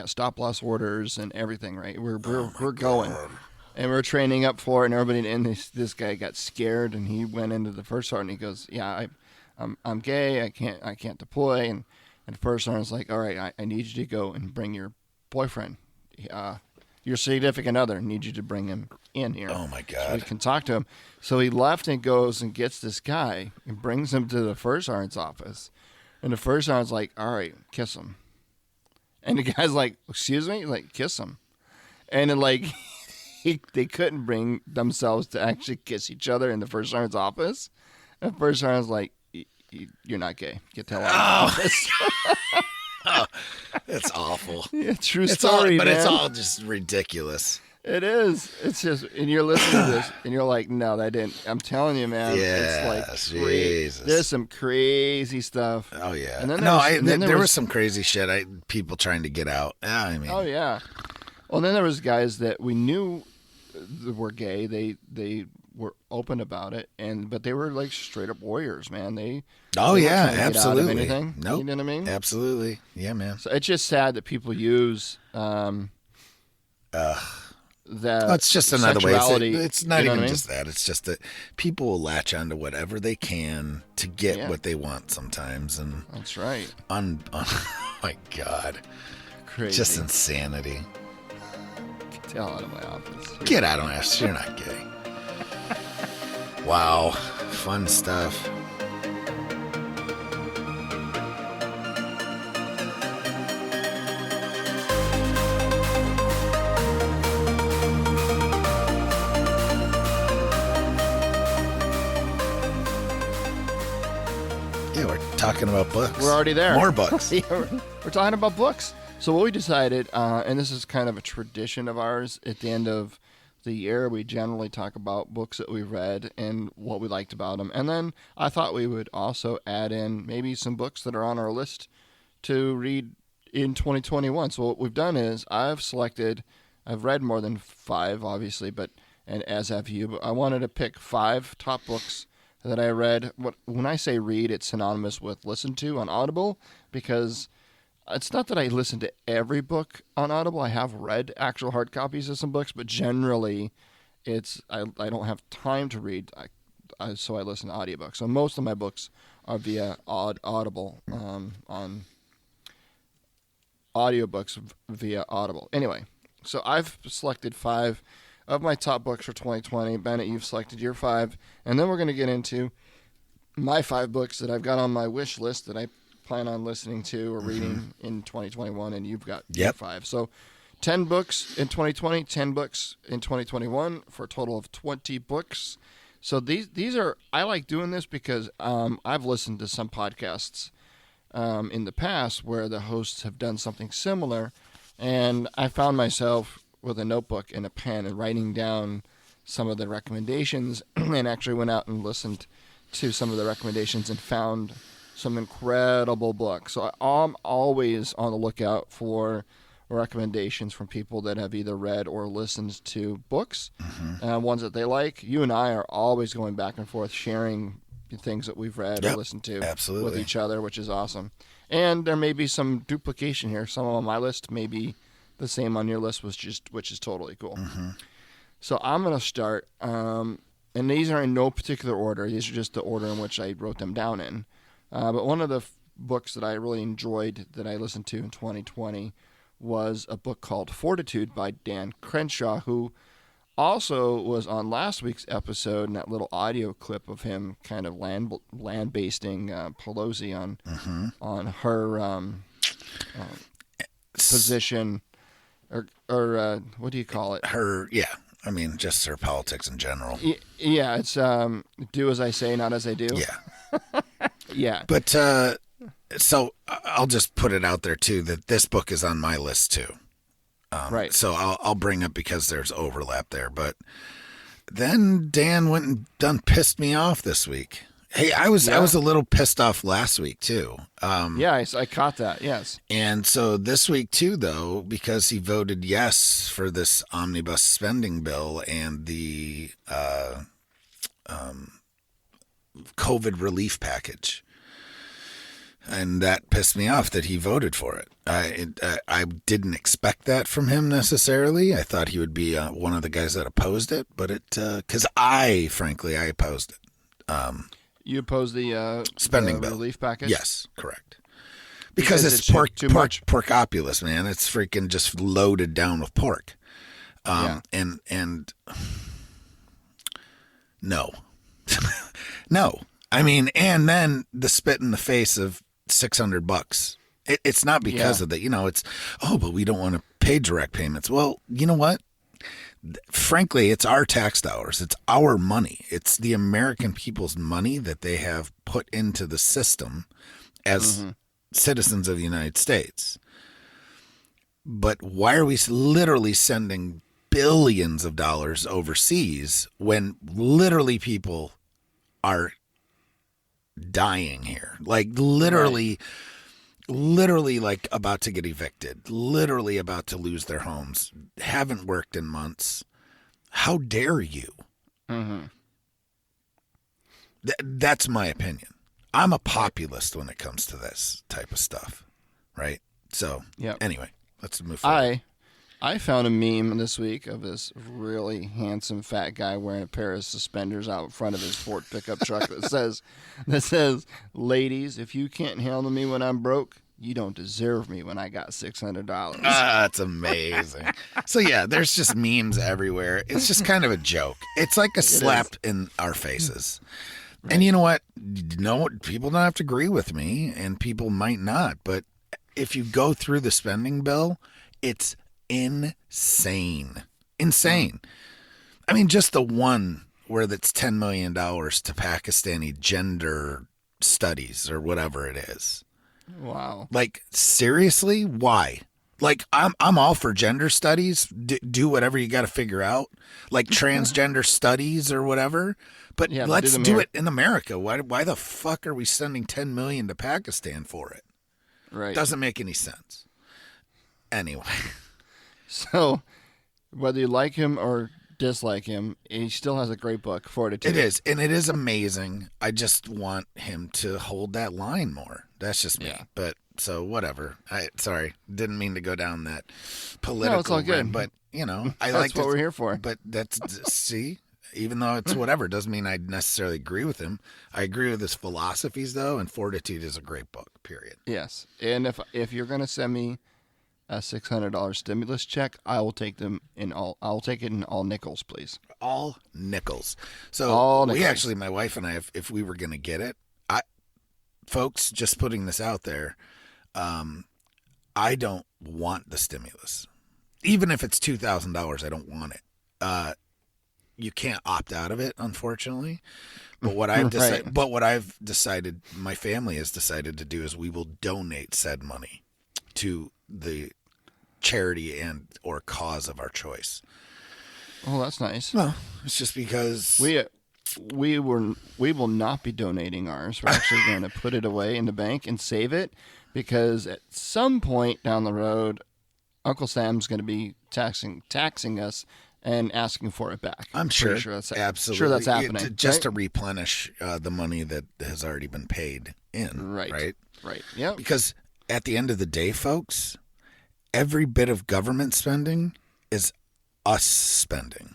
stop loss orders and everything, right? We're going. And we're training up for it, and everybody. And this guy got scared, and he went into the first sergeant. And he goes, "Yeah, I'm gay. I can't deploy." And the first sergeant's like, "All right, I need you to go and bring your boyfriend, your significant other. I need you to bring him in here. Oh my God, so we can talk to him." So he left and goes and gets this guy and brings him to the first sergeant's office. And the first sergeant's like, "All right, kiss him." And the guy's like, "Excuse me?" Like, kiss him. And then like. They couldn't bring themselves to actually kiss each other in the first sergeant's office. And the first sergeant's like, "You're not gay. Get the hell out of the office." Oh, that's awful. Yeah, true story, but man. it's all just ridiculous. It is. It's just, and you're listening to this, and you're like, "No, that didn't." I'm telling you, man. Yeah, it's like there's some crazy stuff. Oh yeah. And then there was some crazy shit. People trying to get out. I mean. Oh yeah. Well, then there was guys that we knew were gay. They were open about it, but they were like straight up warriors, man. They absolutely. Anything. Nope. You know what I mean? Absolutely. Yeah, man. So it's just sad that people use that. It's just another way. It's not even just that. It's just that people will latch onto whatever they can to get what they want sometimes, and that's right. Oh my God, crazy. Just insanity. Get the hell out of my office. Get out of my office. You're not gay. Wow. Fun stuff. Yeah, we're talking about books. We're already there. More books. Yeah, we're talking about books. So what we decided, and this is kind of a tradition of ours, at the end of the year, we generally talk about books that we've read and what we liked about them. And then I thought we would also add in maybe some books that are on our list to read in 2021. So what we've done is I've read more than 5, obviously, and as have you, but I wanted to pick 5 top books that I read. When I say read, it's synonymous with listen to on Audible, because it's not that I listen to every book on Audible. I have read actual hard copies of some books, but generally I don't have time to read, so I listen to audiobooks. So most of my books are via Audible, on audiobooks via Audible. Anyway, so I've selected 5 of my top books for 2020. Bennett, you've selected your 5, and then we're going to get into my 5 books that I've got on my wish list that I plan on listening to or reading in 2021, and you've got your 5. So 10 books in 2020, 10 books in 2021 for a total of 20 books. So these are, I like doing this because I've listened to some podcasts in the past where the hosts have done something similar, and I found myself with a notebook and a pen and writing down some of the recommendations, and actually went out and listened to some of the recommendations and found some incredible books. So I'm always on the lookout for recommendations from people that have either read or listened to books, ones that they like. You and I are always going back and forth, sharing things that we've read or listened to with each other, which is awesome. And there may be some duplication here. Some on my list may be the same on your list, which is totally cool. So I'm going to start, and these are in no particular order. These are just the order in which I wrote them down in. But one of the books that I really enjoyed that I listened to in 2020 was a book called Fortitude by Dan Crenshaw, who also was on last week's episode in that little audio clip of him kind of land-basting Pelosi on her position, or what do you call it? Just her politics in general. Yeah, it's do as I say, not as I do. Yeah. Yeah. But so I'll just put it out there too that this book is on my list too. Right. So I'll bring it because there's overlap there. But then Dan went and done pissed me off this week. Hey, I was a little pissed off last week too. I caught that. Yes. And so this week too, though, because he voted yes for this omnibus spending bill and the COVID relief package. And that pissed me off that he voted for it. I didn't expect that from him necessarily. I thought he would be one of the guys that opposed it, but because I opposed it. You oppose the spending the bill relief package? Yes, correct. Because it's porkopulous, man. It's freaking just loaded down with pork. And no. No. I mean, and then the spit in the face of $600. It's not because of that. It's, but we don't want to pay direct payments. Well, you know what? Frankly, it's our tax dollars. It's our money. It's the American people's money that they have put into the system as citizens of the United States. But why are we literally sending billions of dollars overseas when literally people are dying here? Like literally like about to get evicted, literally about to lose their homes, haven't worked in months. How dare you? That's my opinion. I'm a populist when it comes to this type of stuff, right? So anyway, let's move forward. I found a meme this week of this really handsome fat guy wearing a pair of suspenders out in front of his Ford pickup truck that says, "Ladies, if you can't handle me when I'm broke, you don't deserve me when I got $600." That's amazing. So yeah, there's just memes everywhere. It's just kind of a joke. It's like a slap in our faces. Right. And you know what? No, people don't have to agree with me, and people might not. But if you go through the spending bill, it's insane. I mean, just the one where that's $10 million to Pakistani gender studies or whatever it is. Wow. Like, seriously? Why? Like, I'm all for gender studies. Do whatever you got to figure out. Like transgender studies or whatever. But Yeah, let's do it in America. Why the fuck are we sending $10 million to Pakistan for it? Right. Doesn't make any sense. Anyway. So, whether you like him or dislike him, he still has a great book, Fortitude. It is, and it is amazing. I just want him to hold that line more. That's just me. Yeah. But so whatever. Sorry, didn't mean to go down that political. No, it's all good. But I that's like what we're here for. But that's see, even though it's whatever, doesn't mean I necessarily agree with him. I agree with his philosophies though, and Fortitude is a great book. Period. Yes, and if you're gonna send me a $600 stimulus check, I will take them in all. I'll take it in all nickels, please. All nickels. So all nickels. We actually, my wife and I, if we were going to get it, folks, just putting this out there, I don't want the stimulus. Even if it's $2,000, I don't want it. You can't opt out of it, unfortunately. But what I've decided, my family has decided to do is we will donate said money to the charity and or cause of our choice. Oh, that's nice. Well, it's just because we will not be donating ours. We're actually going to put it away in the bank and save it, because at some point down the road, Uncle Sam's going to be taxing us and asking for it back. I'm sure that's absolutely sure that's happening. Just to replenish the money that has already been paid in. Right. Yeah. Because at the end of the day, folks, every bit of government spending is us spending.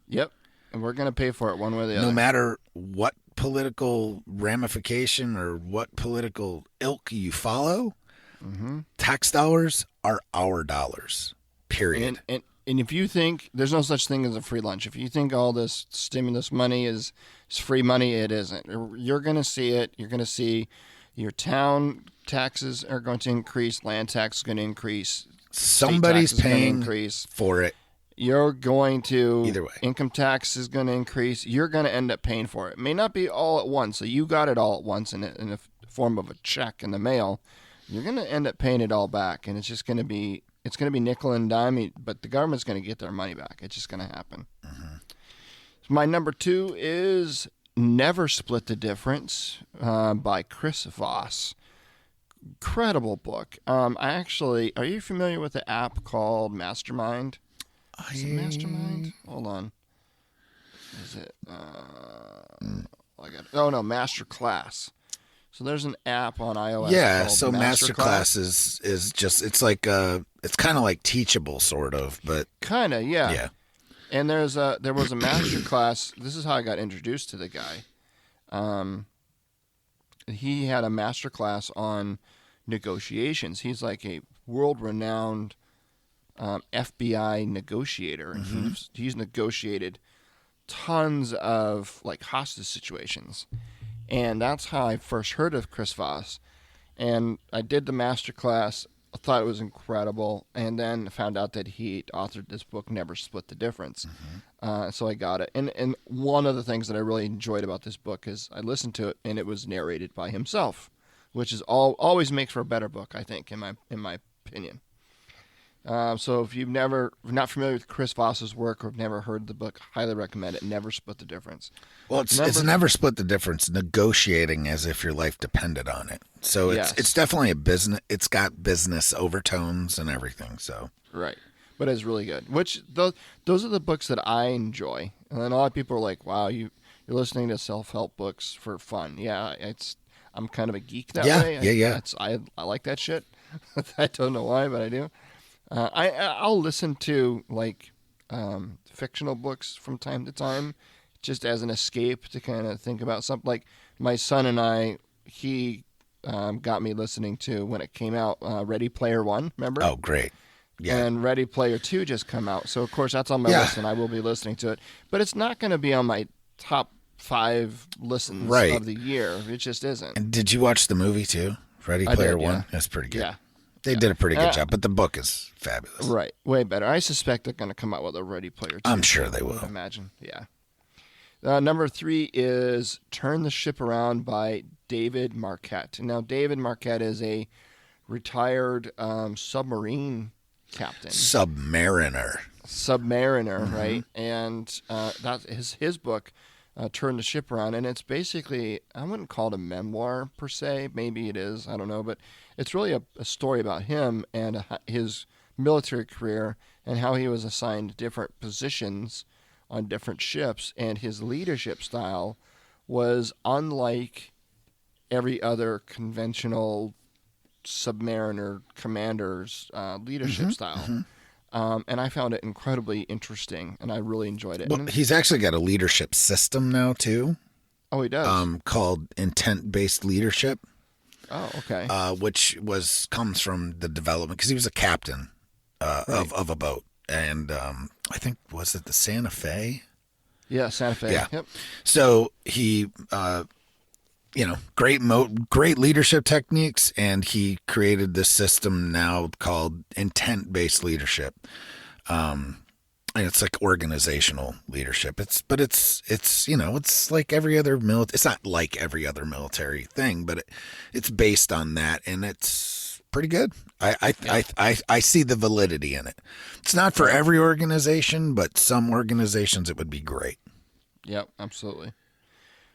Yep. And we're going to pay for it one way or the other. No matter what political ramification or what political ilk you follow, tax dollars are our dollars, period. And if you think there's no such thing as a free lunch, if you think all this stimulus money is free money, it isn't. You're going to see it. You're going to see your town taxes are going to increase, land tax is going to increase. Somebody's paying for it. You're going to, either way, income tax is going to increase. You're going to end up paying for it. It may not be all at once. So you got it all at once in the form of a check in the mail. You're going to end up paying it all back, and it's just going to be nickel and dime. But the government's going to get their money back. It's just going to happen. So my number 2 is Never Split the Difference by Chris Voss. Incredible book. Are you familiar with the app called Mastermind? Is it Mastermind? Hold on. Is it? Masterclass. So there's an app on iOS. Yeah. Called So Masterclass is just, it's like it's kind of like Teachable, sort of, but kind of, yeah. Yeah. And there was a Masterclass. This is how I got introduced to the guy. He had a Masterclass on negotiations. He's like a world-renowned FBI negotiator, and he's negotiated tons of like hostage situations, and that's how I first heard of Chris Voss. And I did the Masterclass. I thought it was incredible, and then found out that he authored this book, Never Split the Difference. So I got it. And one of the things that I really enjoyed about this book is I listened to it, and it was narrated by himself, which is always makes for a better book, I think, in my opinion. So if you're not familiar with Chris Voss's work or have never heard the book, highly recommend it. Never Split the Difference. Well, it's Never Split the Difference, negotiating as if your life depended on it. So it's definitely a business. It's got business overtones and everything. So right, but it's really good. Which those are the books that I enjoy. And then a lot of people are like, "Wow, you're listening to self-help books for fun." Yeah, I'm kind of a geek that way. Yeah. I like that shit. I don't know why, but I do. I'll listen to like fictional books from time to time, just as an escape to kind of think about something. Like my son and I, he got me listening to, when it came out, Ready Player One. Remember? Oh, great! Yeah. And Ready Player Two just come out, so of course that's on my list, and I will be listening to it. But it's not going to be on my top 5 listens of the year. It just isn't. And did you watch the movie too? Ready Player One? That's pretty good. Yeah. They did a pretty good job, but the book is fabulous. Right. Way better. I suspect they're going to come out with a Ready Player 2. I'm sure they will. I imagine. Yeah. Number 3 is Turn the Ship Around by David Marquet. Now, David Marquet is a retired submarine captain. Submariner, right? And that's his book, Turn the Ship Around. And it's basically, I wouldn't call it a memoir per se. Maybe it is. I don't know. But it's really a story about him and his military career and how he was assigned different positions on different ships, and his leadership style was unlike every other conventional submariner commander's leadership style. And I found it incredibly interesting, and I really enjoyed it. Well, he's actually got a leadership system now, too. Oh, he does? Called intent-based leadership. Oh, okay. Which comes from the development, because he was a captain of a boat. And I think, was it the Santa Fe? Yeah, Santa Fe. Yeah. Yep. So he, great leadership techniques, and he created this system now called intent-based leadership. And it's like organizational leadership. It's like every other it's not like every other military thing, but it's based on that, and it's pretty good. I see the validity in it. It's not for every organization, but some organizations it would be great. Yep, absolutely.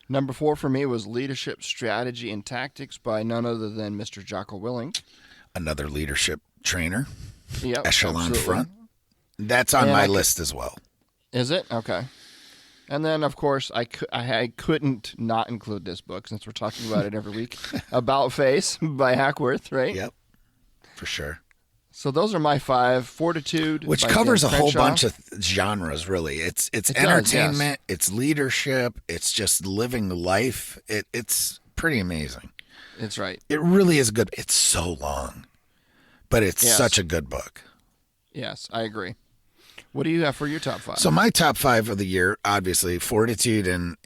Number 4 for me was Leadership, Strategy, and Tactics by none other than Mr. Jocko Willink. Another leadership trainer. Yep, Echelon absolutely. front. That's on my list as well. Is it? Okay. And then, of course, I couldn't not include this book since we're talking about it every week. About Face by Hackworth, right? Yep, for sure. So those are my 5. Fortitude, which covers a whole bunch of genres, really. It's entertainment, it's leadership, it's just living life. It's pretty amazing. It's right. It really is good. It's so long, but it's such a good book. Yes, I agree. What do you have for your top 5? So my top 5 of the year, obviously, Fortitude and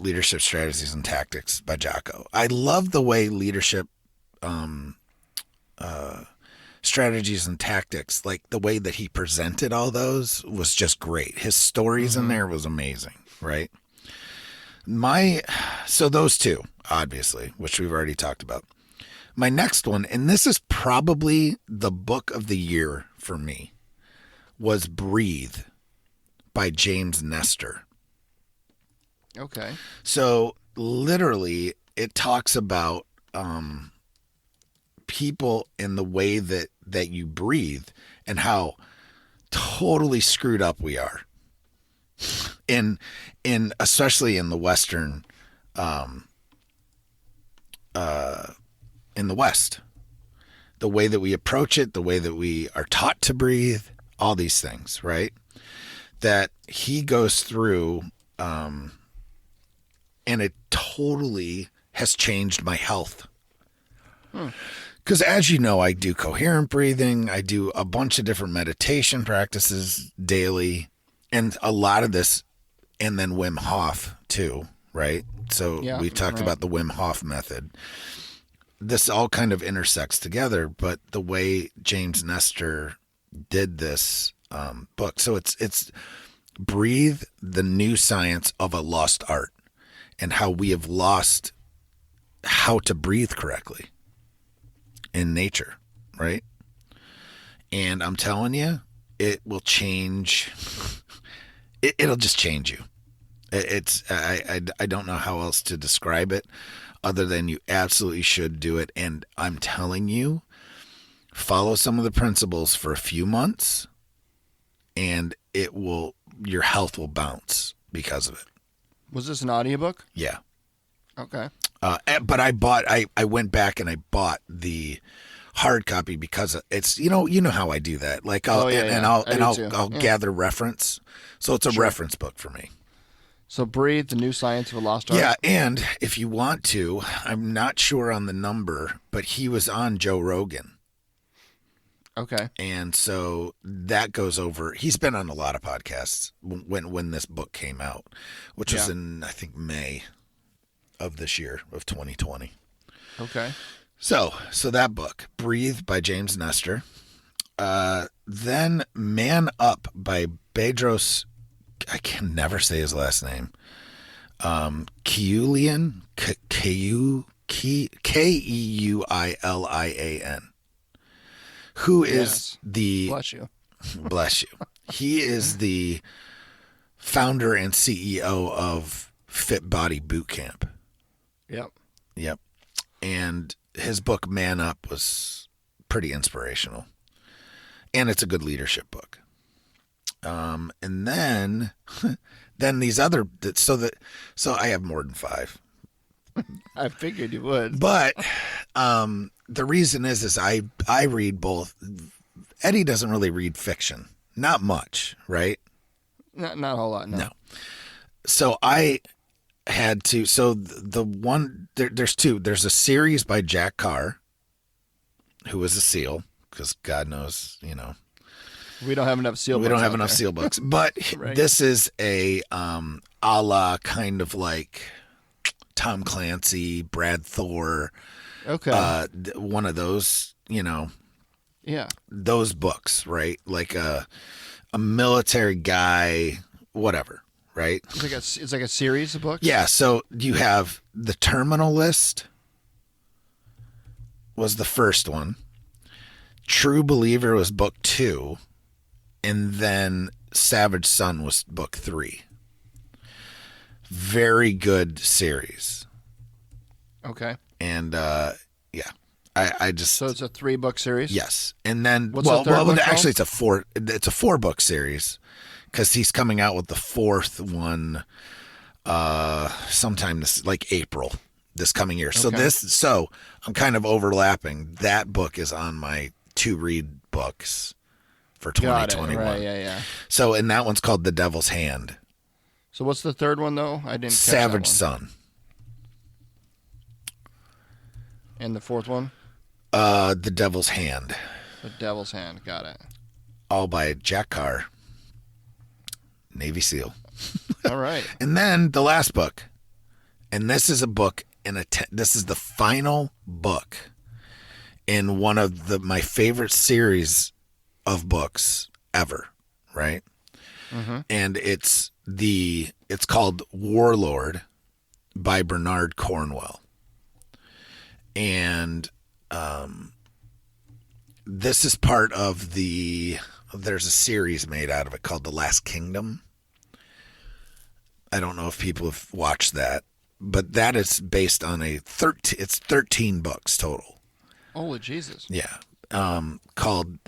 Leadership Strategies and Tactics by Jocko. I love the way leadership strategies and tactics, like the way that he presented all those was just great. His stories in there was amazing, right? So those 2, obviously, which we've already talked about. My next one, and this is probably the book of the year for me, was Breathe by James Nestor. Okay. So literally it talks about people and the way that you breathe and how totally screwed up we are. In especially in the Western in the West. The way that we approach it, the way that we are taught to breathe, all these things, right? That he goes through, and it totally has changed my health. Because as you know, I do coherent breathing. I do a bunch of different meditation practices daily, and a lot of this, and then Wim Hof too, right? So we talked about the Wim Hof method. This all kind of intersects together, but the way James Nestor did this book. So it's Breathe, the New Science of a Lost Art, and how we have lost how to breathe correctly in nature, right? And I'm telling you, it will change. It'll just change you. I don't know how else to describe it other than you absolutely should do it. And I'm telling you, follow some of the principles for a few months and your health will bounce because of it. Was this an audiobook? Yeah. Okay. But I went back and I bought the hard copy because it's, you know how I do that. Like I'll gather reference. So it's a reference book for me. So Breathe, the New Science of a Lost Art. Yeah, and if you want to, I'm not sure on the number, but he was on Joe Rogan. Okay. And so that goes over. He's been on a lot of podcasts when this book came out, which was in, I think, May of this year of 2020. Okay. So that book, Breathe by James Nestor. Then Man Up by Bedros I can never say his last name. Keulian, Keuilian, who is the... Bless you. Bless you. He is the founder and CEO of Fit Body Boot Camp. Yep. And his book, Man Up, was pretty inspirational. And it's a good leadership book. And then these other, so I have more than 5. I figured you would. But the reason is I read both. Eddie doesn't really read fiction. Not much, right? Not a whole lot, no. So I had to, so the one, there's 2. There's a series by Jack Carr, who was a SEAL, because God knows, we don't have enough SEAL books. We don't have enough SEAL books. But right. This is a la kind of like Tom Clancy, Brad Thor. Okay. One of those, Yeah. those books, right? Like a military guy, whatever, right? It's like a series of books? Yeah, so you have The Terminal List was the first one. True Believer was book 2. And then Savage Son was book 3. Very good series. Okay. And I just... So it's a 3-book series? Yes. And then What's the third book actually called? it's a 4-book series, because he's coming out with the 4th one sometime this, like April this coming year. Okay. So I'm kind of overlapping. That book is on my to read books for 2021. Right, yeah. So, and that one's called The Devil's Hand. So what's the third one though? I didn't catch Savage that Son. And the 4th one? The Devil's Hand. The Devil's Hand. Got it. All by Jack Carr, Navy SEAL. All right. And then the last book, and this is a book this is the final book in one of my favorite series of books ever, right? Mm-hmm. And it's called Warlord by Bernard Cornwell. And this is part of there's a series made out of it called The Last Kingdom. I don't know if people have watched that, but that is based on it's 13 books total. Holy Jesus. Yeah. And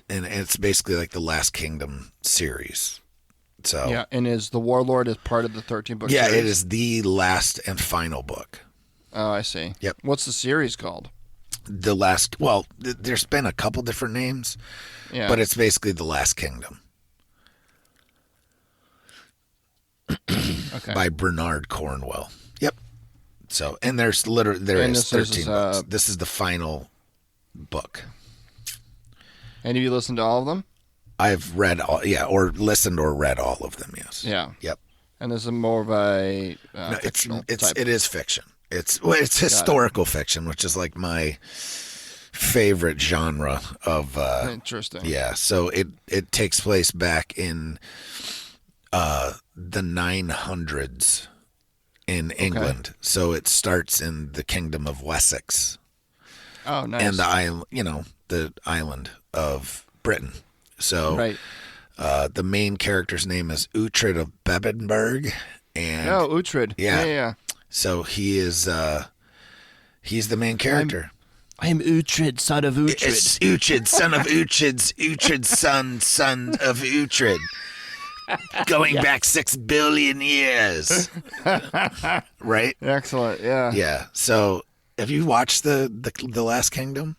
it's basically like the Last Kingdom series. So yeah, and is the Warlord as part of the 13-book yeah, series? it is the last and final book. Oh, I see. Yep. What's the series called? There's been a couple different names, but it's basically The Last Kingdom. Okay. By Bernard Cornwell. Yep. So, and there is 13 books. This is the final book. And have you listened to all of them? I've read or listened or read all of them. Yes. Yeah. Yep. And this is more of a it is fiction. It's historical fiction, which is like my favorite genre of. Interesting. Yeah. So it takes place back in the 900s in England. Okay. So it starts in the Kingdom of Wessex. Oh, nice. And the island of Britain. So right. The main character's name is Uhtred of Bebbanburg. And Uhtred. Yeah. So he is he's the main character. I'm Uhtred, son of Uhtred. It's Uhtred, son of Uhtred's son of Uhtred. Going back 6 billion years. Right? Excellent, yeah. Yeah. So have you watched the Last Kingdom?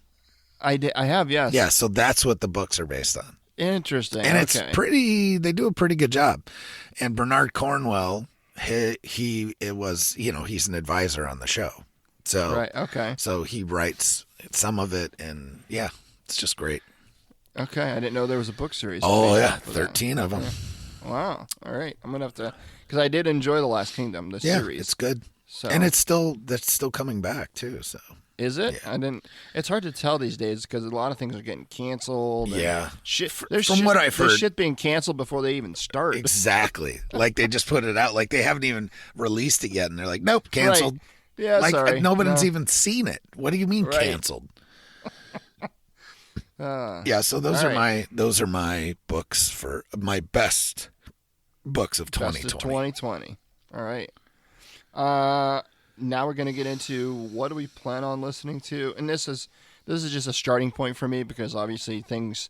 I have, yes. Yeah, so that's what the books are based on. Interesting. And it's they do a pretty good job. And Bernard Cornwell, he's an advisor on the show. So right, okay. So he writes some of it, and yeah, it's just great. Okay, I didn't know there was a book series. Oh yeah, 13 of them. Yeah. Wow. All right, I'm gonna have to, because I did enjoy The Last Kingdom, the series. It's good. So and that's still coming back too. So Is it? Yeah. I didn't. It's hard to tell these days because a lot of things are getting canceled. Yeah. From what I've heard, there's shit being canceled before they even start. Exactly. Like they just put it out. Like they haven't even released it yet, and they're like, "Nope, canceled." Right. Yeah, like sorry. nobody's even seen it. What do you mean Right. canceled? Yeah. So those are my books for my best books of 2020. Best of 2020. All right. Now we're going to get into what do we plan on listening to, and this is just a starting point for me because obviously things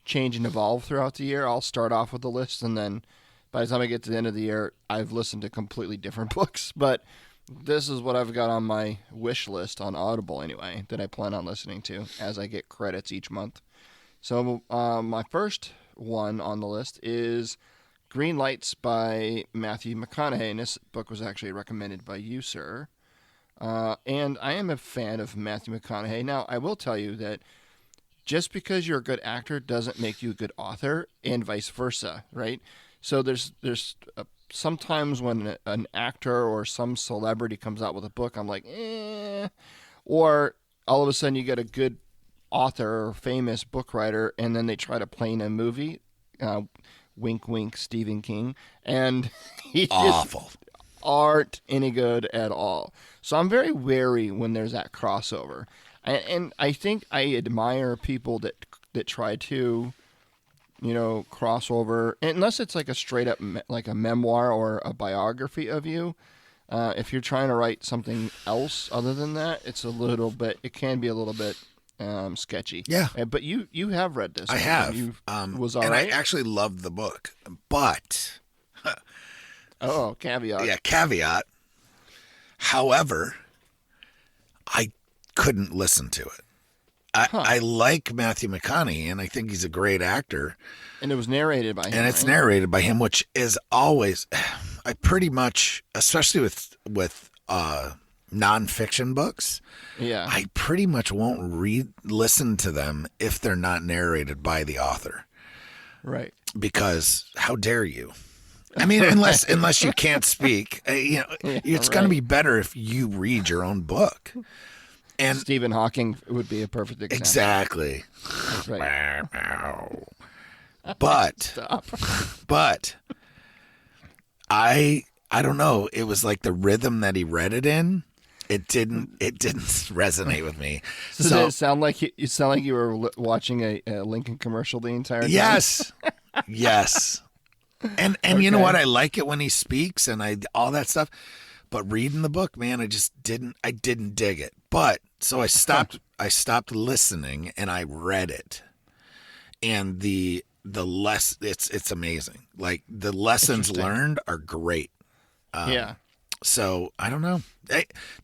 change and evolve throughout the year. I'll start off with the list, and then by the time I get to the end of the year, I've listened to completely different books. But this is what I've got on my wish list on Audible anyway that I plan on listening to as I get credits each month. So my first one on the list is Greenlights by Matthew McConaughey, and this book was actually recommended by you, sir. And I am a fan of Matthew McConaughey. Now, I will tell you that just because you're a good actor doesn't make you a good author, and vice versa, right? So there's sometimes when an actor or some celebrity comes out with a book, I'm like, or all of a sudden you get a good author or famous book writer, and then they try to play in a movie. Wink, wink, Stephen King. And he awful. Aren't any good at all. So I'm very wary when there's that crossover. And I think I admire people that try to, cross over, unless it's like a straight up, like a memoir or a biography of you. If you're trying to write something else other than that, it can be a little bit sketchy. Yeah. But you have read this. I have. Was all and right? I actually loved the book, but caveat. Yeah, caveat. However, I couldn't listen to it. I like Matthew McConaughey, and I think he's a great actor. And it was narrated by him. And it's narrated by him, which is always, I pretty much, especially with nonfiction books, I pretty much won't listen to them if they're not narrated by the author. Right. Because how dare you? I mean, unless you can't speak, it's going to be better if you read your own book. And Stephen Hawking would be a perfect example. Exactly. That's right. But I don't know. It was like the rhythm that he read it in. It didn't resonate with me. So did it sound like you were watching a Lincoln commercial the entire time? Yes. Yes. And okay. You know what? I like it when he speaks and all that stuff. But reading the book, man, I didn't dig it. But so I stopped listening and I read it. And it's amazing. Like the lessons learned are great. Yeah. So I don't know.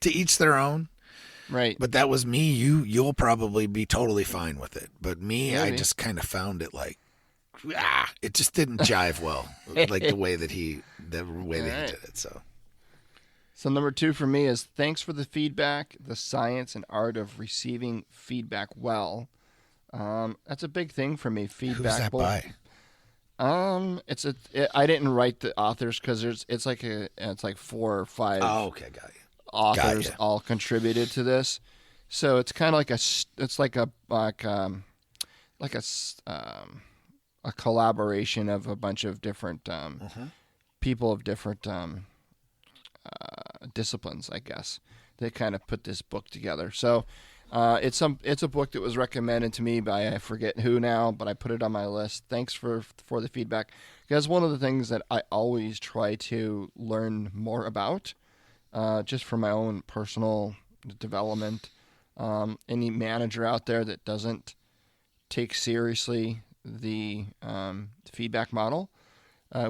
To each their own. Right. But that was me. You'll probably be totally fine with it. But me, maybe. I just kind of found it like, it just didn't jive well, like the way that he did it. So number 2 for me is Thanks for the Feedback, The Science and Art of Receiving Feedback Well. That's a big thing for me. Feedback. Who's that by? I didn't write the authors because it's like 4 or 5. Oh, okay, got you. Authors all contributed to this, so it's kind of like a collaboration of a bunch of different people of different disciplines, I guess. They kind of put this book together. So it's a book that was recommended to me by I forget who now, but I put it on my list. Thanks for the feedback. Because one of the things that I always try to learn more about, just for my own personal development, any manager out there that doesn't take seriously the feedback model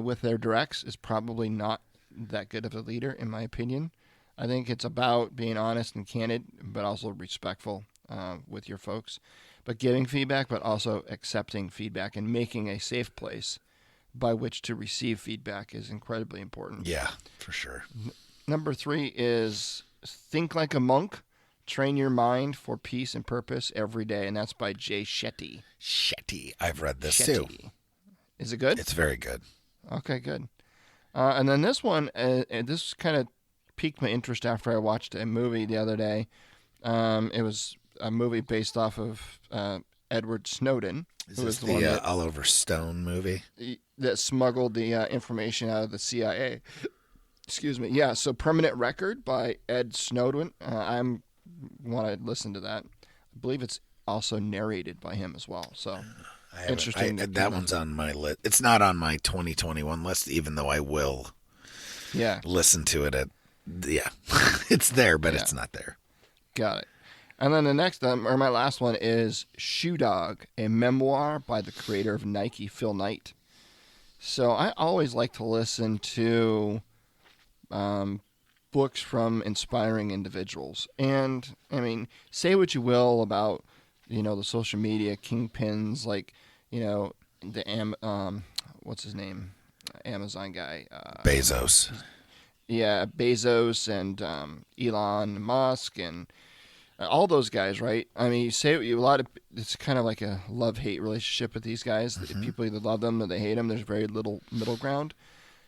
with their directs is probably not that good of a leader, in my opinion. I think it's about being honest and candid, but also respectful with your folks. But giving feedback, but also accepting feedback and making a safe place by which to receive feedback is incredibly important. Yeah, for sure. Number 3 is Think Like a Monk, Train Your Mind for Peace and Purpose Every Day, and that's by Jay Shetty. Shetty. I've read this too. Is it good? It's very good. Okay, good. And then this one, this kind of piqued my interest after I watched a movie the other day. It was a movie based off of Edward Snowden. Is this the Oliver Stone movie? That smuggled the information out of the CIA. Excuse me. Yeah, so Permanent Record by Ed Snowden. I want to listen to that. I believe it's also narrated by him as well. So interesting. That one's on my list. It's not on my 2021 list, even though I will listen to it. It's there, but it's not there. Got it. And then the next, or my last one is Shoe Dog, a memoir by the creator of Nike, Phil Knight. So I always like to listen to books from inspiring individuals. And, I mean, say what you will about, the social media kingpins, like, what's his name? Amazon guy. Bezos. Yeah, Bezos and Elon Musk and all those guys, right? I mean, it's kind of like a love-hate relationship with these guys. Mm-hmm. People either love them or they hate them. There's very little middle ground.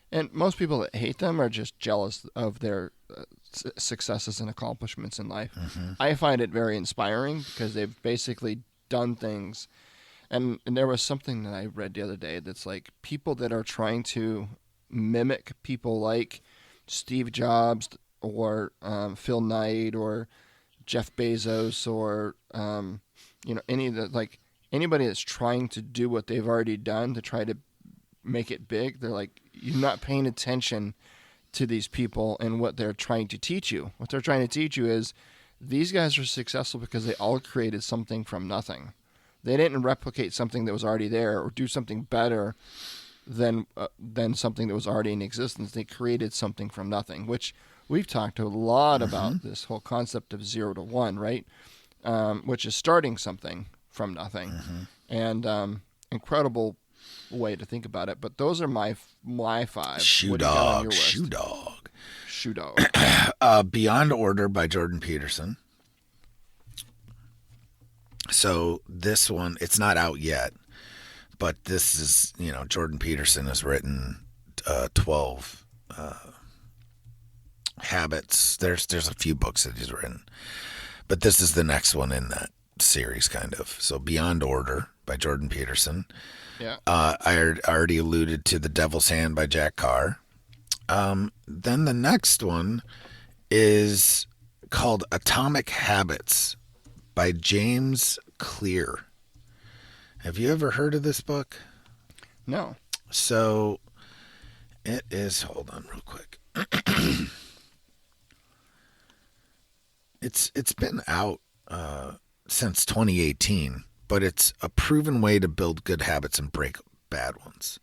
And most people that hate them are just jealous of their successes and accomplishments in life. Mm-hmm. I find it very inspiring because they've basically done things. And there was something that I read the other day that's like people that are trying to mimic people like Steve Jobs or Phil Knight or Jeff Bezos or any of the anybody that's trying to do what they've already done to try to make it big. They're like, you're not paying attention to these people and what they're trying to teach you. What they're trying to teach you is these guys are successful because they all created something from nothing. They didn't replicate something that was already there or do something better than something that was already in existence. They created something from nothing, which we've talked a lot about this whole concept of 0 to 1, right? Which is starting something from nothing, and incredible way to think about it. But those are my 5. Shoe Dog. Beyond Order by Jordan Peterson. So this one, it's not out yet, but this is, Jordan Peterson has written 12 habits. There's a few books that he's written, but this is the next one in that series, kind of. So Beyond Order by Jordan Peterson. Yeah. I already alluded to The Devil's Hand by Jack Carr. Then the next one is called Atomic Habits by James Clear. Have you ever heard of this book? No. So it is, hold on real quick. It's been out since 2018, but it's a proven way to build good habits and break bad ones.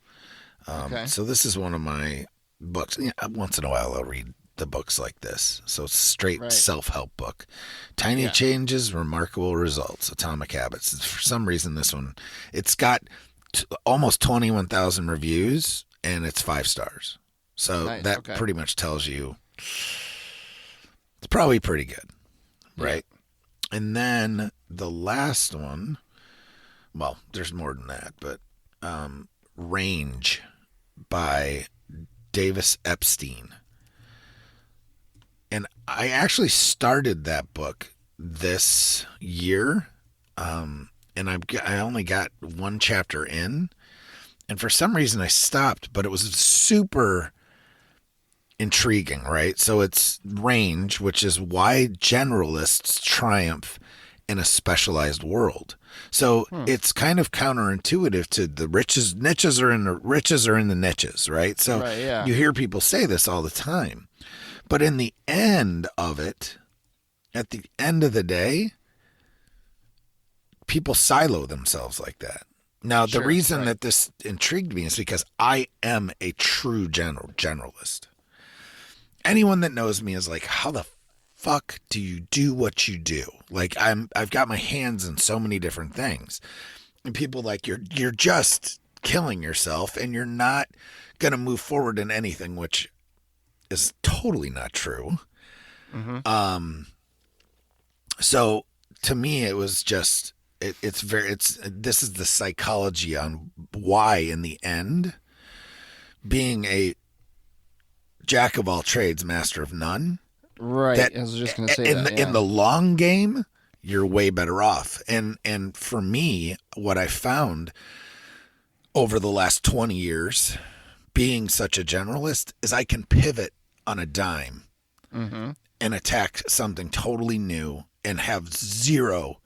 So this is one of my books. Once in a while I'll read the books like this. So it's a straight self-help book. Tiny changes, remarkable results. Atomic Habits. For some reason this one, it's got almost 21,000 reviews and it's 5 stars. So that pretty much tells you it's probably pretty good, right? Yeah. And then the last one, well, there's more than that, but Range by Davis Epstein. And I actually started that book this year, and I only got 1 chapter in, and for some reason I stopped, but it was super intriguing, right? So it's Range, which is why generalists triumph in a specialized world. So it's kind of counterintuitive to the niches are in the niches, right? So you hear people say this all the time. But in the end of it, at the end of the day, people silo themselves like that. Now, the reason that this intrigued me is because I am a true generalist. Anyone that knows me is like, how the fuck do you do what you do? Like, I've got my hands in so many different things. And people like, you're just killing yourself and you're not going to move forward in anything, which is totally not true. So to me, it was just, this is the psychology on why in the end, being a jack of all trades, master of none, Right. I was just going to say that. In the long game, you're way better off. And for me, what I found over the last 20 years, being such a generalist, is I can pivot on a dime and attack something totally new and have zero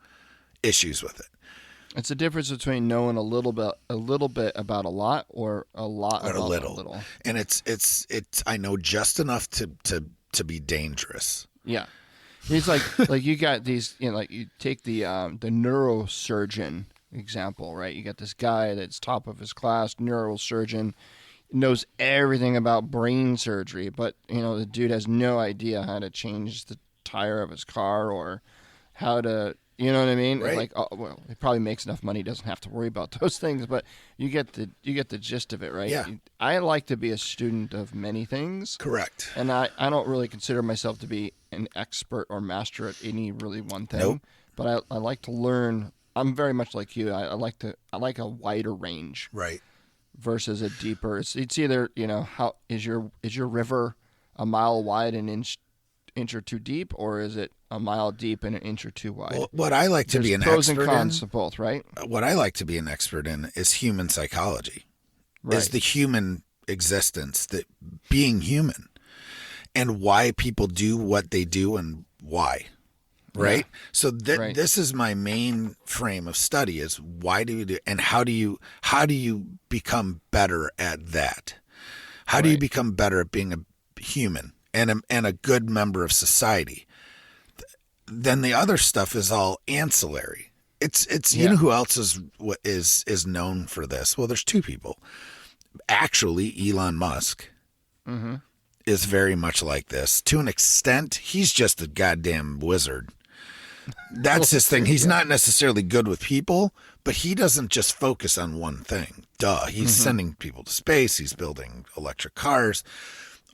issues with it. It's the difference between knowing a little bit about a lot, or a lot about a little. And it's I know just enough to be dangerous. Yeah. It's like you got these, like you take the neurosurgeon example, right? You got this guy that's top of his class, neurosurgeon, knows everything about brain surgery, but the dude has no idea how to change the tire of his car or how to, you know what I mean? Right. Like, well, he probably makes enough money, doesn't have to worry about those things, but you get the gist of it, right? Yeah. I like to be a student of many things. Correct. And I don't really consider myself to be an expert or master at any really one thing. Nope. But I like to learn. I'm very much like you. I like a wider range. Right. Versus a deeper. It's either, how is your river a mile wide and an inch or two deep, or is it a mile deep and an inch or two wide? Well, what I like to be an pros expert and cons in, of both, right? What I like to be an expert in is human psychology. Right. Is the human existence, that being human, and why people do what they do and why. Right. Yeah. So this is my main frame of study: is why do you do, and how do you become better at that? How do you become better at being a human and a good member of society? Then the other stuff is all ancillary. It's you know who else is known for this? Well, there's two people. Actually, Elon Musk is very much like this. To an extent, he's just a goddamn wizard. That's his thing. He's not necessarily good with people, but he doesn't just focus on one thing. Duh. He's sending people to space. He's building electric cars.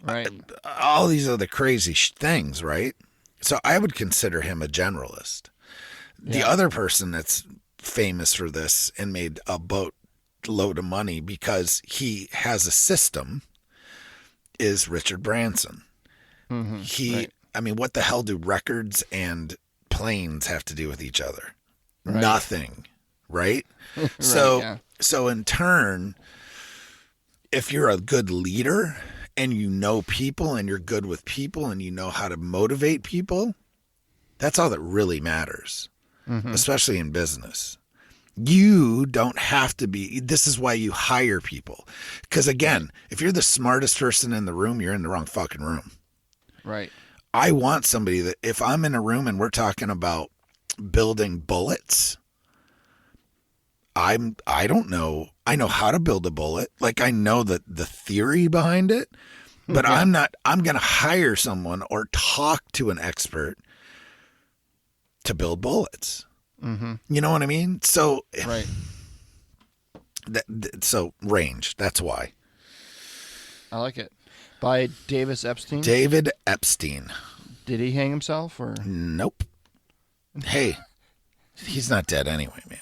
Right. All these other crazy things, right? So I would consider him a generalist. The other person that's famous for this and made a boatload of money because he has a system is Richard Branson. I mean, what the hell do records and planes have to do with each other? Right. Nothing, right? So in turn, if you're a good leader and you know people and you're good with people and you know how to motivate people, that's all that really matters, especially in business. You don't have to be. This is why you hire people. Because again, if you're the smartest person in the room, you're in the wrong fucking room. Right. I want somebody that if I'm in a room and we're talking about building bullets, I don't know. I know how to build a bullet. Like I know the theory behind it, but I'm going to hire someone or talk to an expert to build bullets. You know what I mean? So, right. So range, that's why. I like it. By David Epstein? David Epstein. Did he hang himself or? Nope. Hey, he's not dead anyway, man.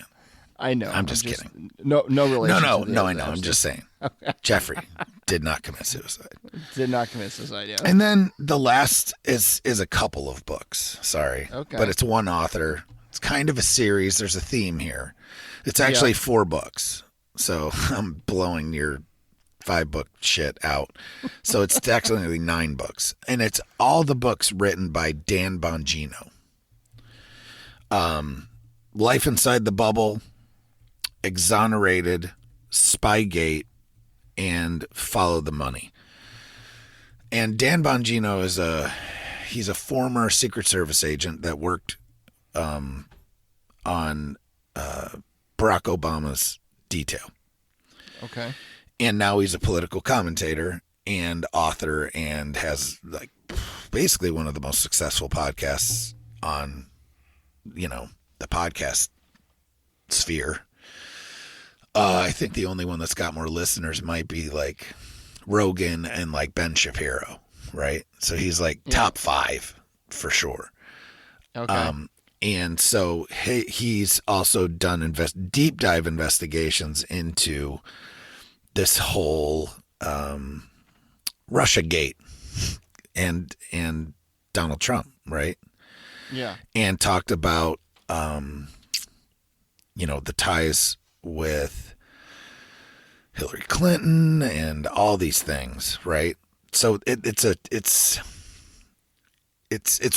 I know. I'm just kidding. No relation. No, I know. I'm just saying. Okay. Jeffrey did not commit suicide. Did not commit suicide, yeah. And then the last is a couple of books. Sorry. Okay. But it's one author. It's kind of a series. There's a theme here. It's actually 4 books. So I'm blowing your 5-book shit out. So it's actually 9 books. And it's all the books written by Dan Bongino. Life Inside the Bubble, Exonerated, Spygate, and Follow the Money. And Dan Bongino he's a former Secret Service agent that worked on Barack Obama's detail. Okay. And now he's a political commentator and author and has like basically one of the most successful podcasts on, the podcast sphere. I think the only one that's got more listeners might be like Rogan and like Ben Shapiro, right? So he's like top 5 for sure. Okay. And so he's also done deep dive investigations into this whole Russia Gate and Donald Trump, right? Yeah. And talked about, the ties with Hillary Clinton and all these things, right? So it's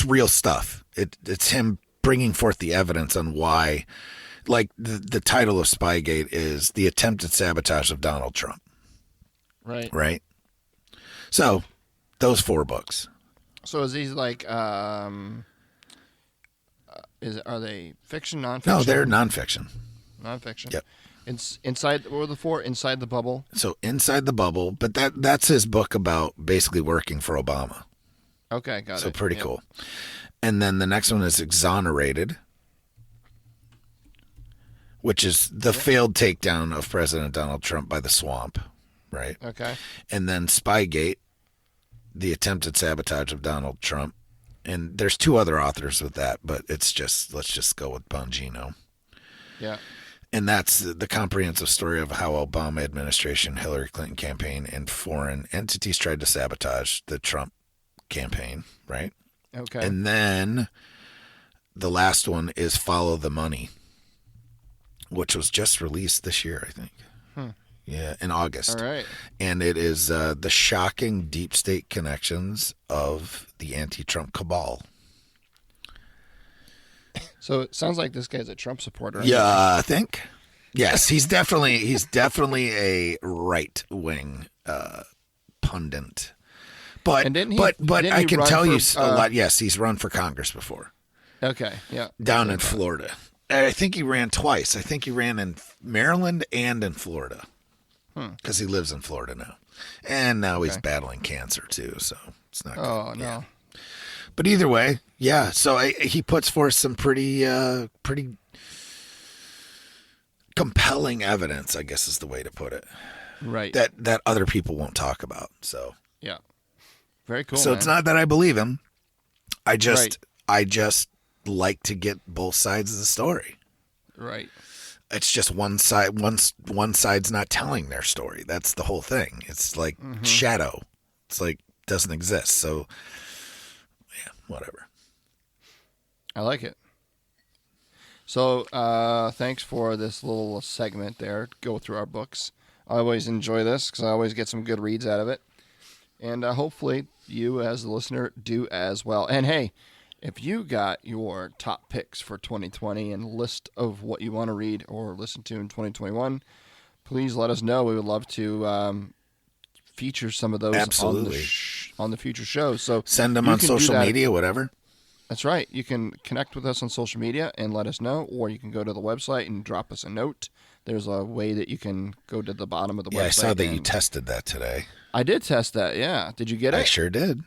real stuff. It's him bringing forth the evidence on why, like the title of Spygate is The Attempted Sabotage of Donald Trump. Right. Right. So those 4 books. So is these like are they fiction, nonfiction? No, they're nonfiction. Nonfiction. Yep. Inside, what were the 4? Inside the Bubble. So Inside the Bubble, but that's his book about basically working for Obama. Okay, got it. So pretty cool. And then the next one is Exonerated, which is the failed takedown of President Donald Trump by the Swamp, right? Okay. And then Spygate, The Attempted Sabotage of Donald Trump. And there's 2 other authors with that, but let's just go with Bongino. Yeah. And that's the comprehensive story of how Obama administration, Hillary Clinton campaign, and foreign entities tried to sabotage the Trump campaign, right? Okay. And then the last one is Follow the Money, which was just released this year, I think. Yeah, in August. All right. And it is the shocking deep state connections of the anti-Trump cabal. So it sounds like this guy's a Trump supporter. Yeah, I think. Yes, he's definitely a right-wing pundit. But I can tell you a lot. Yes, he's run for Congress before. Okay, yeah. Down in Florida. I think he ran twice. I think he ran in Maryland and in Florida. Because he lives in Florida now. And now he's battling cancer too, so it's not good. Oh, no. Yeah. But either way, yeah. So he puts forth some pretty compelling evidence, I guess is the way to put it. Right. That other people won't talk about. So yeah. Very cool. So man. it's not that I believe him. I just like to get both sides of the story. Right. It's just one side. One side's not telling their story. That's the whole thing. It's like shadow. It's like doesn't exist. So yeah, whatever. I like it. So thanks for this little segment there. Go through our books. I always enjoy this because I always get some good reads out of it. And hopefully you as the listener do as well. And hey, if you got your top picks for 2020 and list of what you want to read or listen to in 2021, please let us know. We would love to feature some of those on the future shows. So send them on social media, whatever. That's right. You can connect with us on social media and let us know, or you can go to the website and drop us a note. There's a way that you can go to the bottom of the website. Yeah, I saw that you tested that today. I did test that, yeah. Did you get it? I sure did.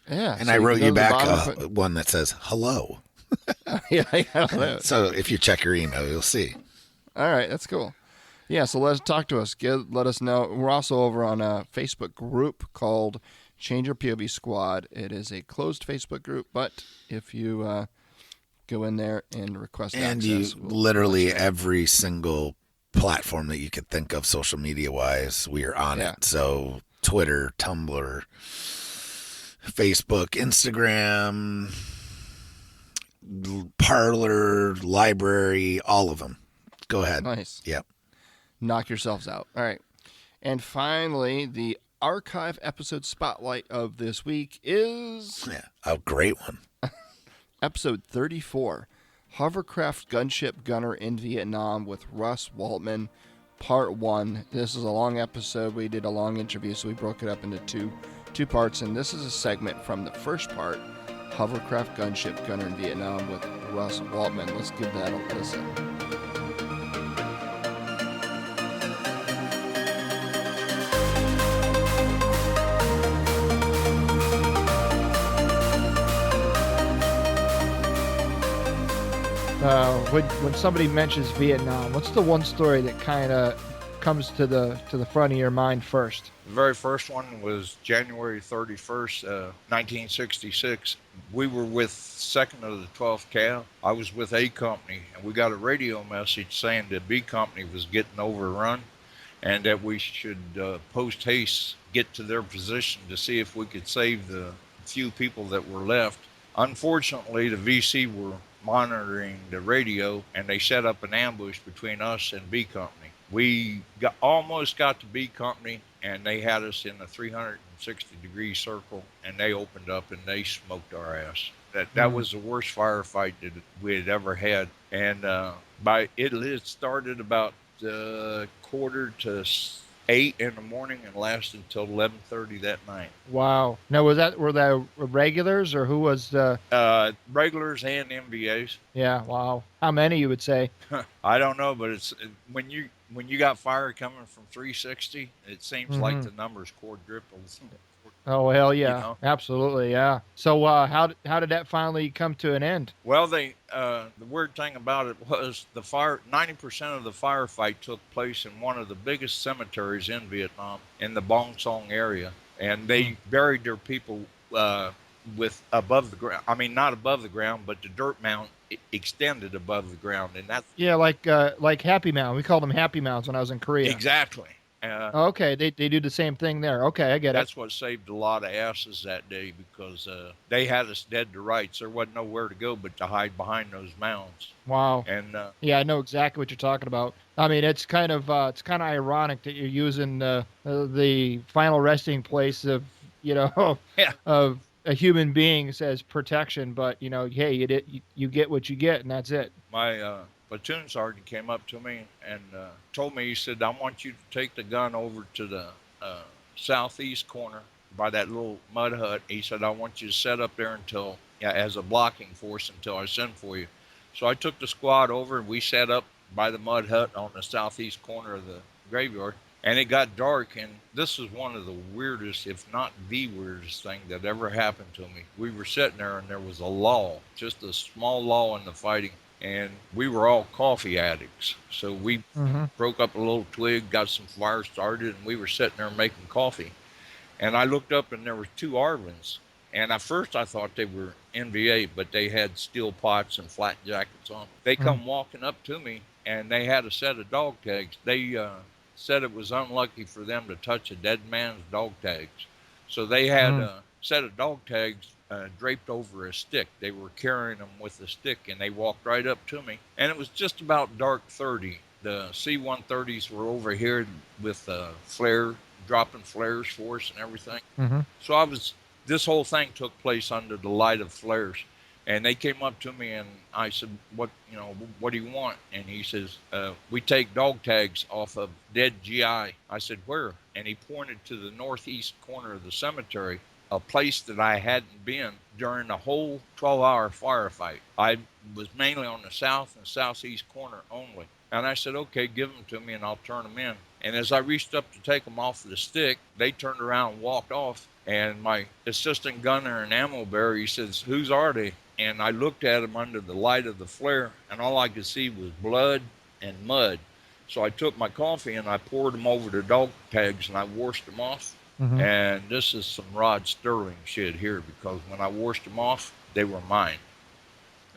Yeah. And so I wrote you back one that says, hello. Yeah. So if you check your email, you'll see. All right, that's cool. Yeah, so talk to us. Let us know. We're also over on a Facebook group called Change Your POV Squad. It is a closed Facebook group, but if you go in there and request access. And literally every single platform that you could think of social media-wise, we are on it. So Twitter, Tumblr, Facebook, Instagram, Parler, Library, all of them. Go ahead. Nice. Yep. Knock yourselves out. All right. And finally, the archive episode spotlight of this week is... Yeah, a great one. Episode 34, Hovercraft Gunship Gunner in Vietnam with Russ Waltman, Part 1. This is a long episode. We did a long interview, so we broke it up into two parts, and this is a segment from the first part, Hovercraft Gunship Gunner in Vietnam with Russ Waltman. Let's give that a listen. When somebody mentions Vietnam, what's the one story that kind of comes to the front of your mind first? The very first one was January 31st, 1966. We were with 2nd of the 12th Cal. I was with A Company, and we got a radio message saying that B Company was getting overrun and that we should post haste get to their position to see if we could save the few people that were left. Unfortunately, the VC were monitoring the radio, and they set up an ambush between us and B Company. Almost got to B Company, and they had us in a 360-degree circle, and they opened up and they smoked our ass. That was the worst firefight that we had ever had, and it started about quarter to 8 in the morning and lasted until 11:30 that night. Wow. Now, were that regulars, or who was the? Regulars and MVAs. Yeah. Wow. How many, you would say? I don't know, but it's when you got fire coming from 360, it seems like the numbers quadruples. Oh, hell yeah. You know? Absolutely, yeah. So how did that finally come to an end? Well, the weird thing about it was 90% of the firefight took place in one of the biggest cemeteries in Vietnam, in the Bong Song area, and they buried their people with above the ground. I mean, not above the ground, but the dirt mound extended above the ground, and that's like Happy Mound. We called them Happy Mounds when I was in Korea. Exactly. Okay, they do the same thing there. Okay, I get it. That's what saved a lot of asses that day, because they had us dead to rights. There wasn't nowhere to go but to hide behind those mounds. Wow. And yeah, I know exactly what you're talking about. I mean, it's kind of ironic that you're using the final resting place of of a human being as protection, but hey, you get what you get, and that's it. My platoon sergeant came up to me and told me, he said, I want you to take the gun over to the southeast corner by that little mud hut. He said, I want you to set up there as a blocking force until I send for you. So I took the squad over, and we set up by the mud hut on the southeast corner of the graveyard. And it got dark, and this is one of the weirdest, if not the weirdest thing that ever happened to me. We were sitting there, and there was a lull, just a small lull in the fighting. And we were all coffee addicts. So we broke up a little twig, got some fire started, and we were sitting there making coffee. And I looked up, and there were 2 Arvins. And at first I thought they were NVA, but they had steel pots and flat jackets on. They come walking up to me, and they had a set of dog tags. They said it was unlucky for them to touch a dead man's dog tags. So they had a set of dog tags draped over a stick. They were carrying them with a stick, and they walked right up to me. And it was just about dark 30. The C-130s were over here with dropping flares for us and everything. So this whole thing took place under the light of flares. And they came up to me, and I said, what do you want? And he says, we take dog tags off of dead GI. I said, where? And he pointed to the northeast corner of the cemetery, a place that I hadn't been during the whole 12-hour firefight. I was mainly on the south and southeast corner only. And I said, okay, give them to me and I'll turn them in. And as I reached up to take them off the stick, they turned around and walked off. And my assistant gunner and ammo bearer, he says, whose are they? And I looked at them under the light of the flare, and all I could see was blood and mud. So I took my coffee and I poured them over the dog tags, and I washed them off. And this is some Rod Sterling shit here, because when I washed them off, they were mine.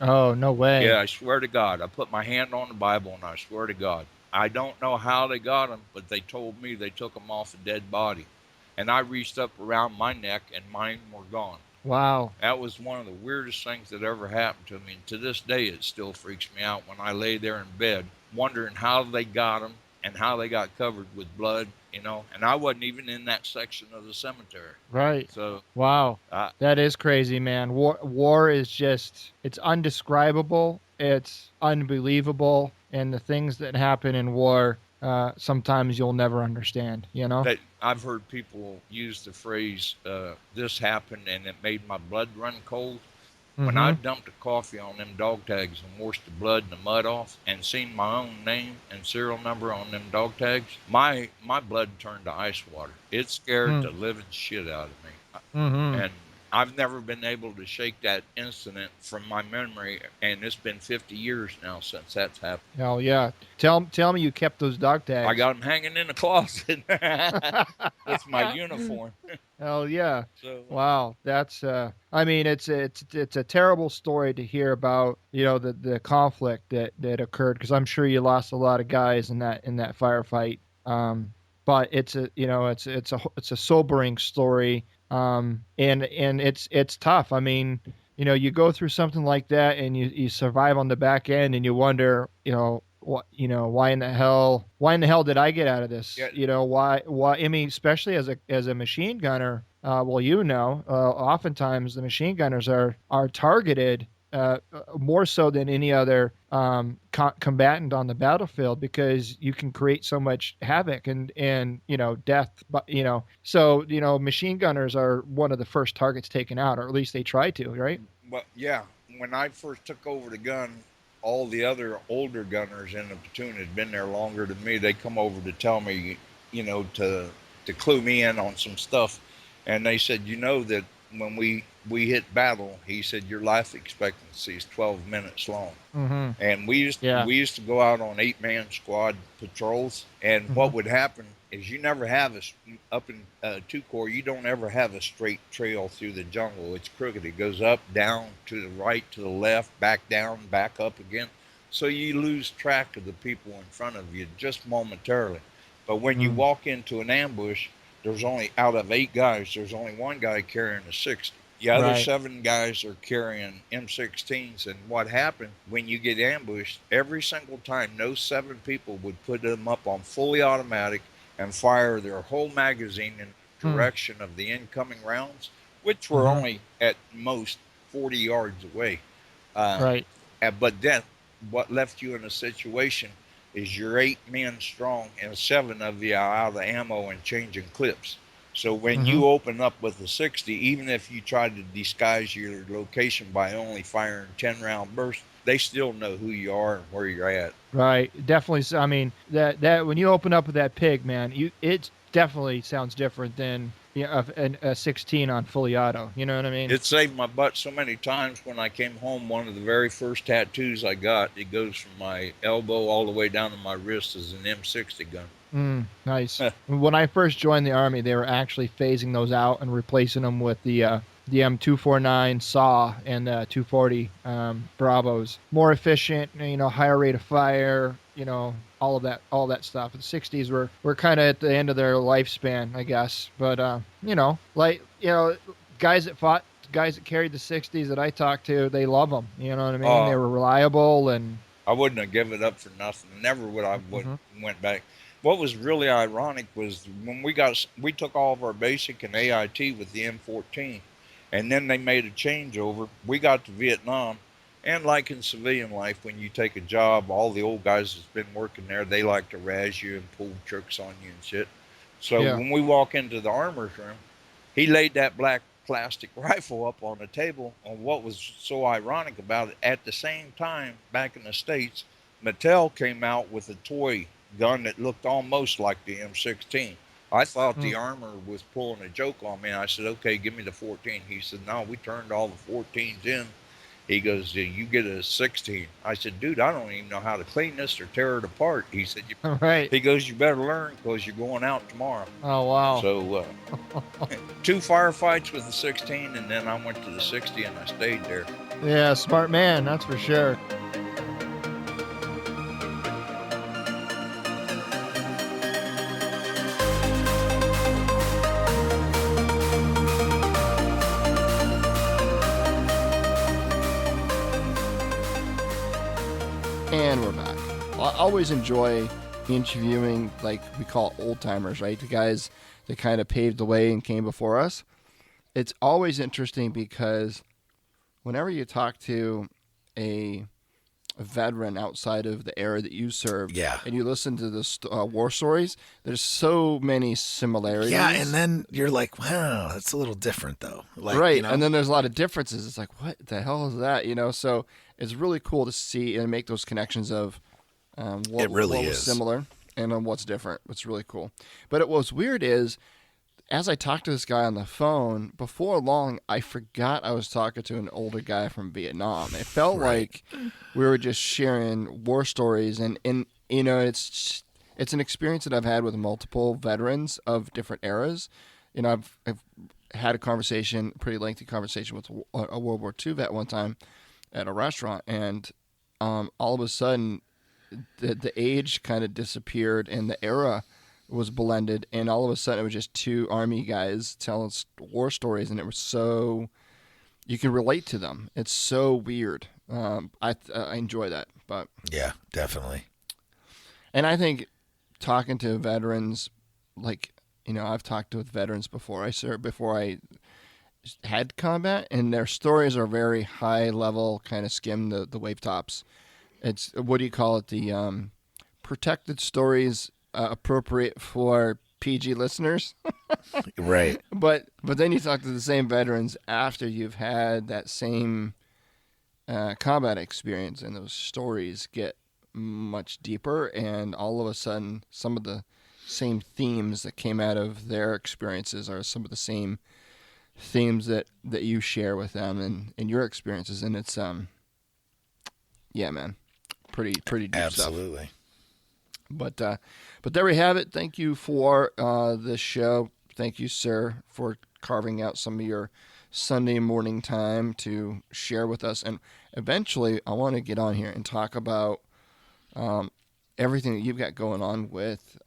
Oh, no way. Yeah, I swear to God. I put my hand on the Bible, and I swear to God. I don't know how they got them, but they told me they took them off a dead body. And I reached up around my neck, and mine were gone. Wow. That was one of the weirdest things that ever happened to me. And to this day, it still freaks me out when I lay there in bed, wondering how they got them and how they got covered with blood, And I wasn't even in that section of the cemetery. Right. So. Wow. That is crazy, man. War is just, it's undescribable. It's unbelievable. And the things that happen in war, sometimes you'll never understand, I've heard people use the phrase, this happened and it made my blood run cold. When I dumped the coffee on them dog tags and washed the blood and the mud off and seen my own name and serial number on them dog tags, my blood turned to ice water. It scared the living shit out of me. And I've never been able to shake that incident from my memory, and it's been 50 years now since that's happened. Hell yeah. Tell me you kept those dog tags. I got them hanging in the closet. It's my uniform. Hell yeah. So, wow. That's, it's a terrible story to hear about, the conflict that occurred, because I'm sure you lost a lot of guys in that firefight. But it's a sobering story. And it's tough. I mean, you go through something like that and you survive on the back end and you wonder, why in the hell did I get out of this? Yeah. Why, I mean, especially as a machine gunner, oftentimes the machine gunners are targeted more so than any other combatant on the battlefield because you can create so much havoc and death. But machine gunners are one of the first targets taken out, or at least they try to, right? But yeah, when I first took over the gun, all the other older gunners in the platoon had been there longer than me. They come over to tell me, to clue me in on some stuff, and they said, that when we hit battle, he said your life expectancy is 12 minutes long. Mm-hmm. And we used to go out on 8-man squad patrols, and what would happen is you never have up in 2 Corps, you don't ever have a straight trail through the jungle. It's crooked. It goes up, down, to the right, to the left, back down, back up again. So you lose track of the people in front of you just momentarily. But when you walk into an ambush, there's only, out of 8 guys, there's only 1 guy carrying a 60. The other 7 guys are carrying M16s. And what happened when you get ambushed, every single time, those 7 people would put them up on fully automatic and fire their whole magazine in the direction of the incoming rounds, which were only at most 40 yards away. But then what left you in a situation is you're 8 men strong and 7 of you are out of ammo and changing clips. So when you open up with a 60, even if you try to disguise your location by only firing 10-round bursts, they still know who you are and where you're at. Right. Definitely. I mean, that when you open up with that pig, man, it definitely sounds different than a 16 on fully auto. You know what I mean? It saved my butt so many times. When I came home, one of the very first tattoos I got, it goes from my elbow all the way down to my wrist, is an M60 gun. Nice. When I first joined the Army, they were actually phasing those out and replacing them with the M249 SAW and 240 Bravos. More efficient, higher rate of fire, all of that stuff. The 60s were kind of at the end of their lifespan, I guess. But guys that carried the 60s that I talked to, they love them. You know what I mean? They were reliable, and I wouldn't have given it up for nothing. Never would I went back. What was really ironic was when we took all of our basic and AIT with the M14, and then they made a changeover. We got to Vietnam, and like in civilian life, when you take a job, all the old guys that's been working there, they like to razz you and pull tricks on you and shit. So when we walk into the armor's room, he laid that black plastic rifle up on the table. And what was so ironic about it, at the same time, back in the States, Mattel came out with a toy gun that looked almost like the M16. I thought the armor was pulling a joke on me. I said, okay, give me the 14. He said, no, we turned all the 14s in. He goes, you get a 16. I said, dude, I don't even know how to clean this or tear it apart. He said, He goes, you better learn because you're going out tomorrow. Oh, wow. So 2 firefights with the 16, and then I went to the 60 and I stayed there. Yeah, smart man, that's for sure. And we're back. I always enjoy interviewing, like we call old timers, right? The guys that kind of paved the way and came before us. It's always interesting because whenever you talk to a veteran outside of the era that you served, and you listen to the war stories, there's so many similarities. Yeah, and then you're like, wow, that's a little different though. Like, right, and then there's a lot of differences. It's like, what the hell is that? So it's really cool to see and make those connections of what was similar and what's different. It's really cool. But what's weird is, as I talked to this guy on the phone, before long, I forgot I was talking to an older guy from Vietnam. It felt like we were just sharing war stories, and it's an experience that I've had with multiple veterans of different eras. I've had a pretty lengthy conversation with a World War II vet one time at a restaurant, and all of a sudden, the age kind of disappeared and the era was blended, and all of a sudden it was just 2 Army guys telling war stories, and it was so you can relate to them. It's so weird. I enjoy that, but Yeah, definitely. and I think talking to veterans, like, I've talked with veterans before I had combat, and their stories are very high level, kind of skim the wave tops. It's, what do you call it? The protected stories, appropriate for PG listeners. Right. But then you talk to the same veterans after you've had that same combat experience, and those stories get much deeper, and all of a sudden some of the same themes that came out of their experiences are some of the same themes that you share with them and your experiences, and it's yeah, man, pretty deep Absolutely. stuff. But there we have it. Thank you for this show. Thank you, sir, for carving out some of your Sunday morning time to share with us. And eventually, I want to get on here and talk about everything that you've got going on with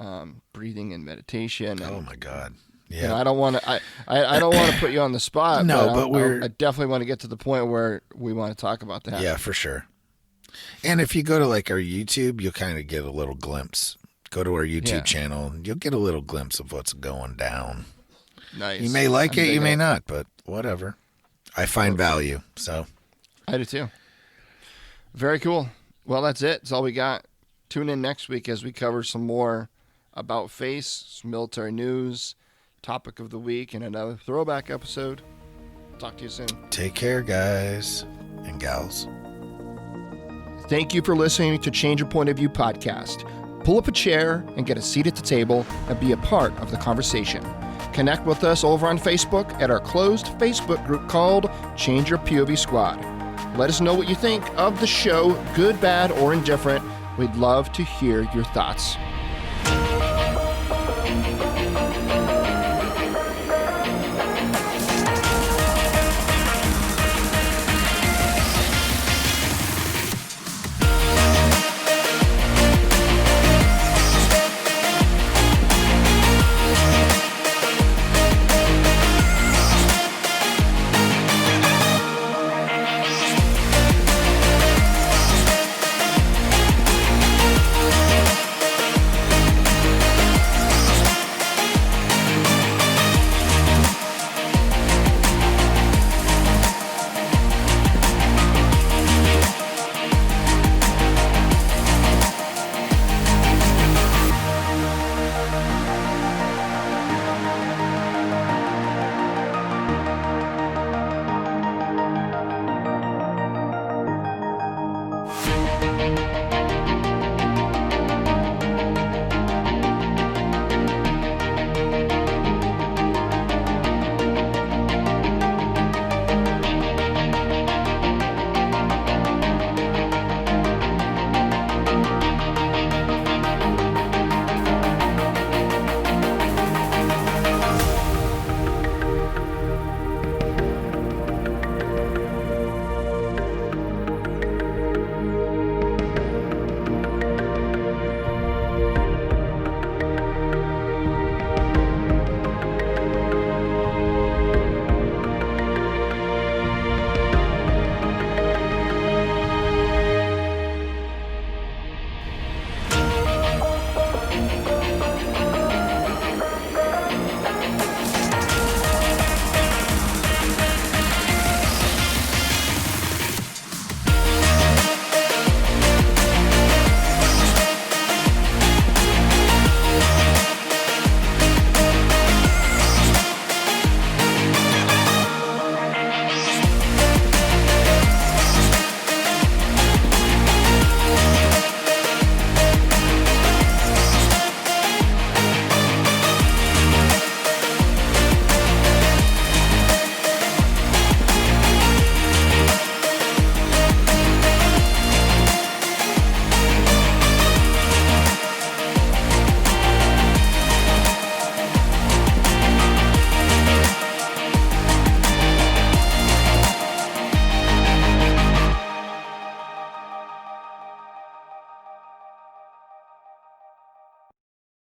breathing and meditation. And, Oh my God. Yeah. I don't want to. I don't want to put you on the spot. No, but I definitely want to get to the point where we want to talk about that. Yeah, for sure. And if you go to like our YouTube, you'll kind of get a little glimpse. Go to our YouTube channel, you'll get a little glimpse of what's going down. Nice. You may like it, you may not, but whatever. I find value, so. I do too. Very cool. Well, that's it. That's all we got. Tune in next week as we cover some more about face, some military news, topic of the week, and another throwback episode. Talk to you soon. Take care, guys and gals. Thank you for listening to Change Your Point of View podcast. Pull up a chair and get a seat at the table and be a part of the conversation. Connect with us over on Facebook at our closed Facebook group called Change Your POV Squad. Let us know what you think of the show, good, bad, or indifferent. We'd love to hear your thoughts.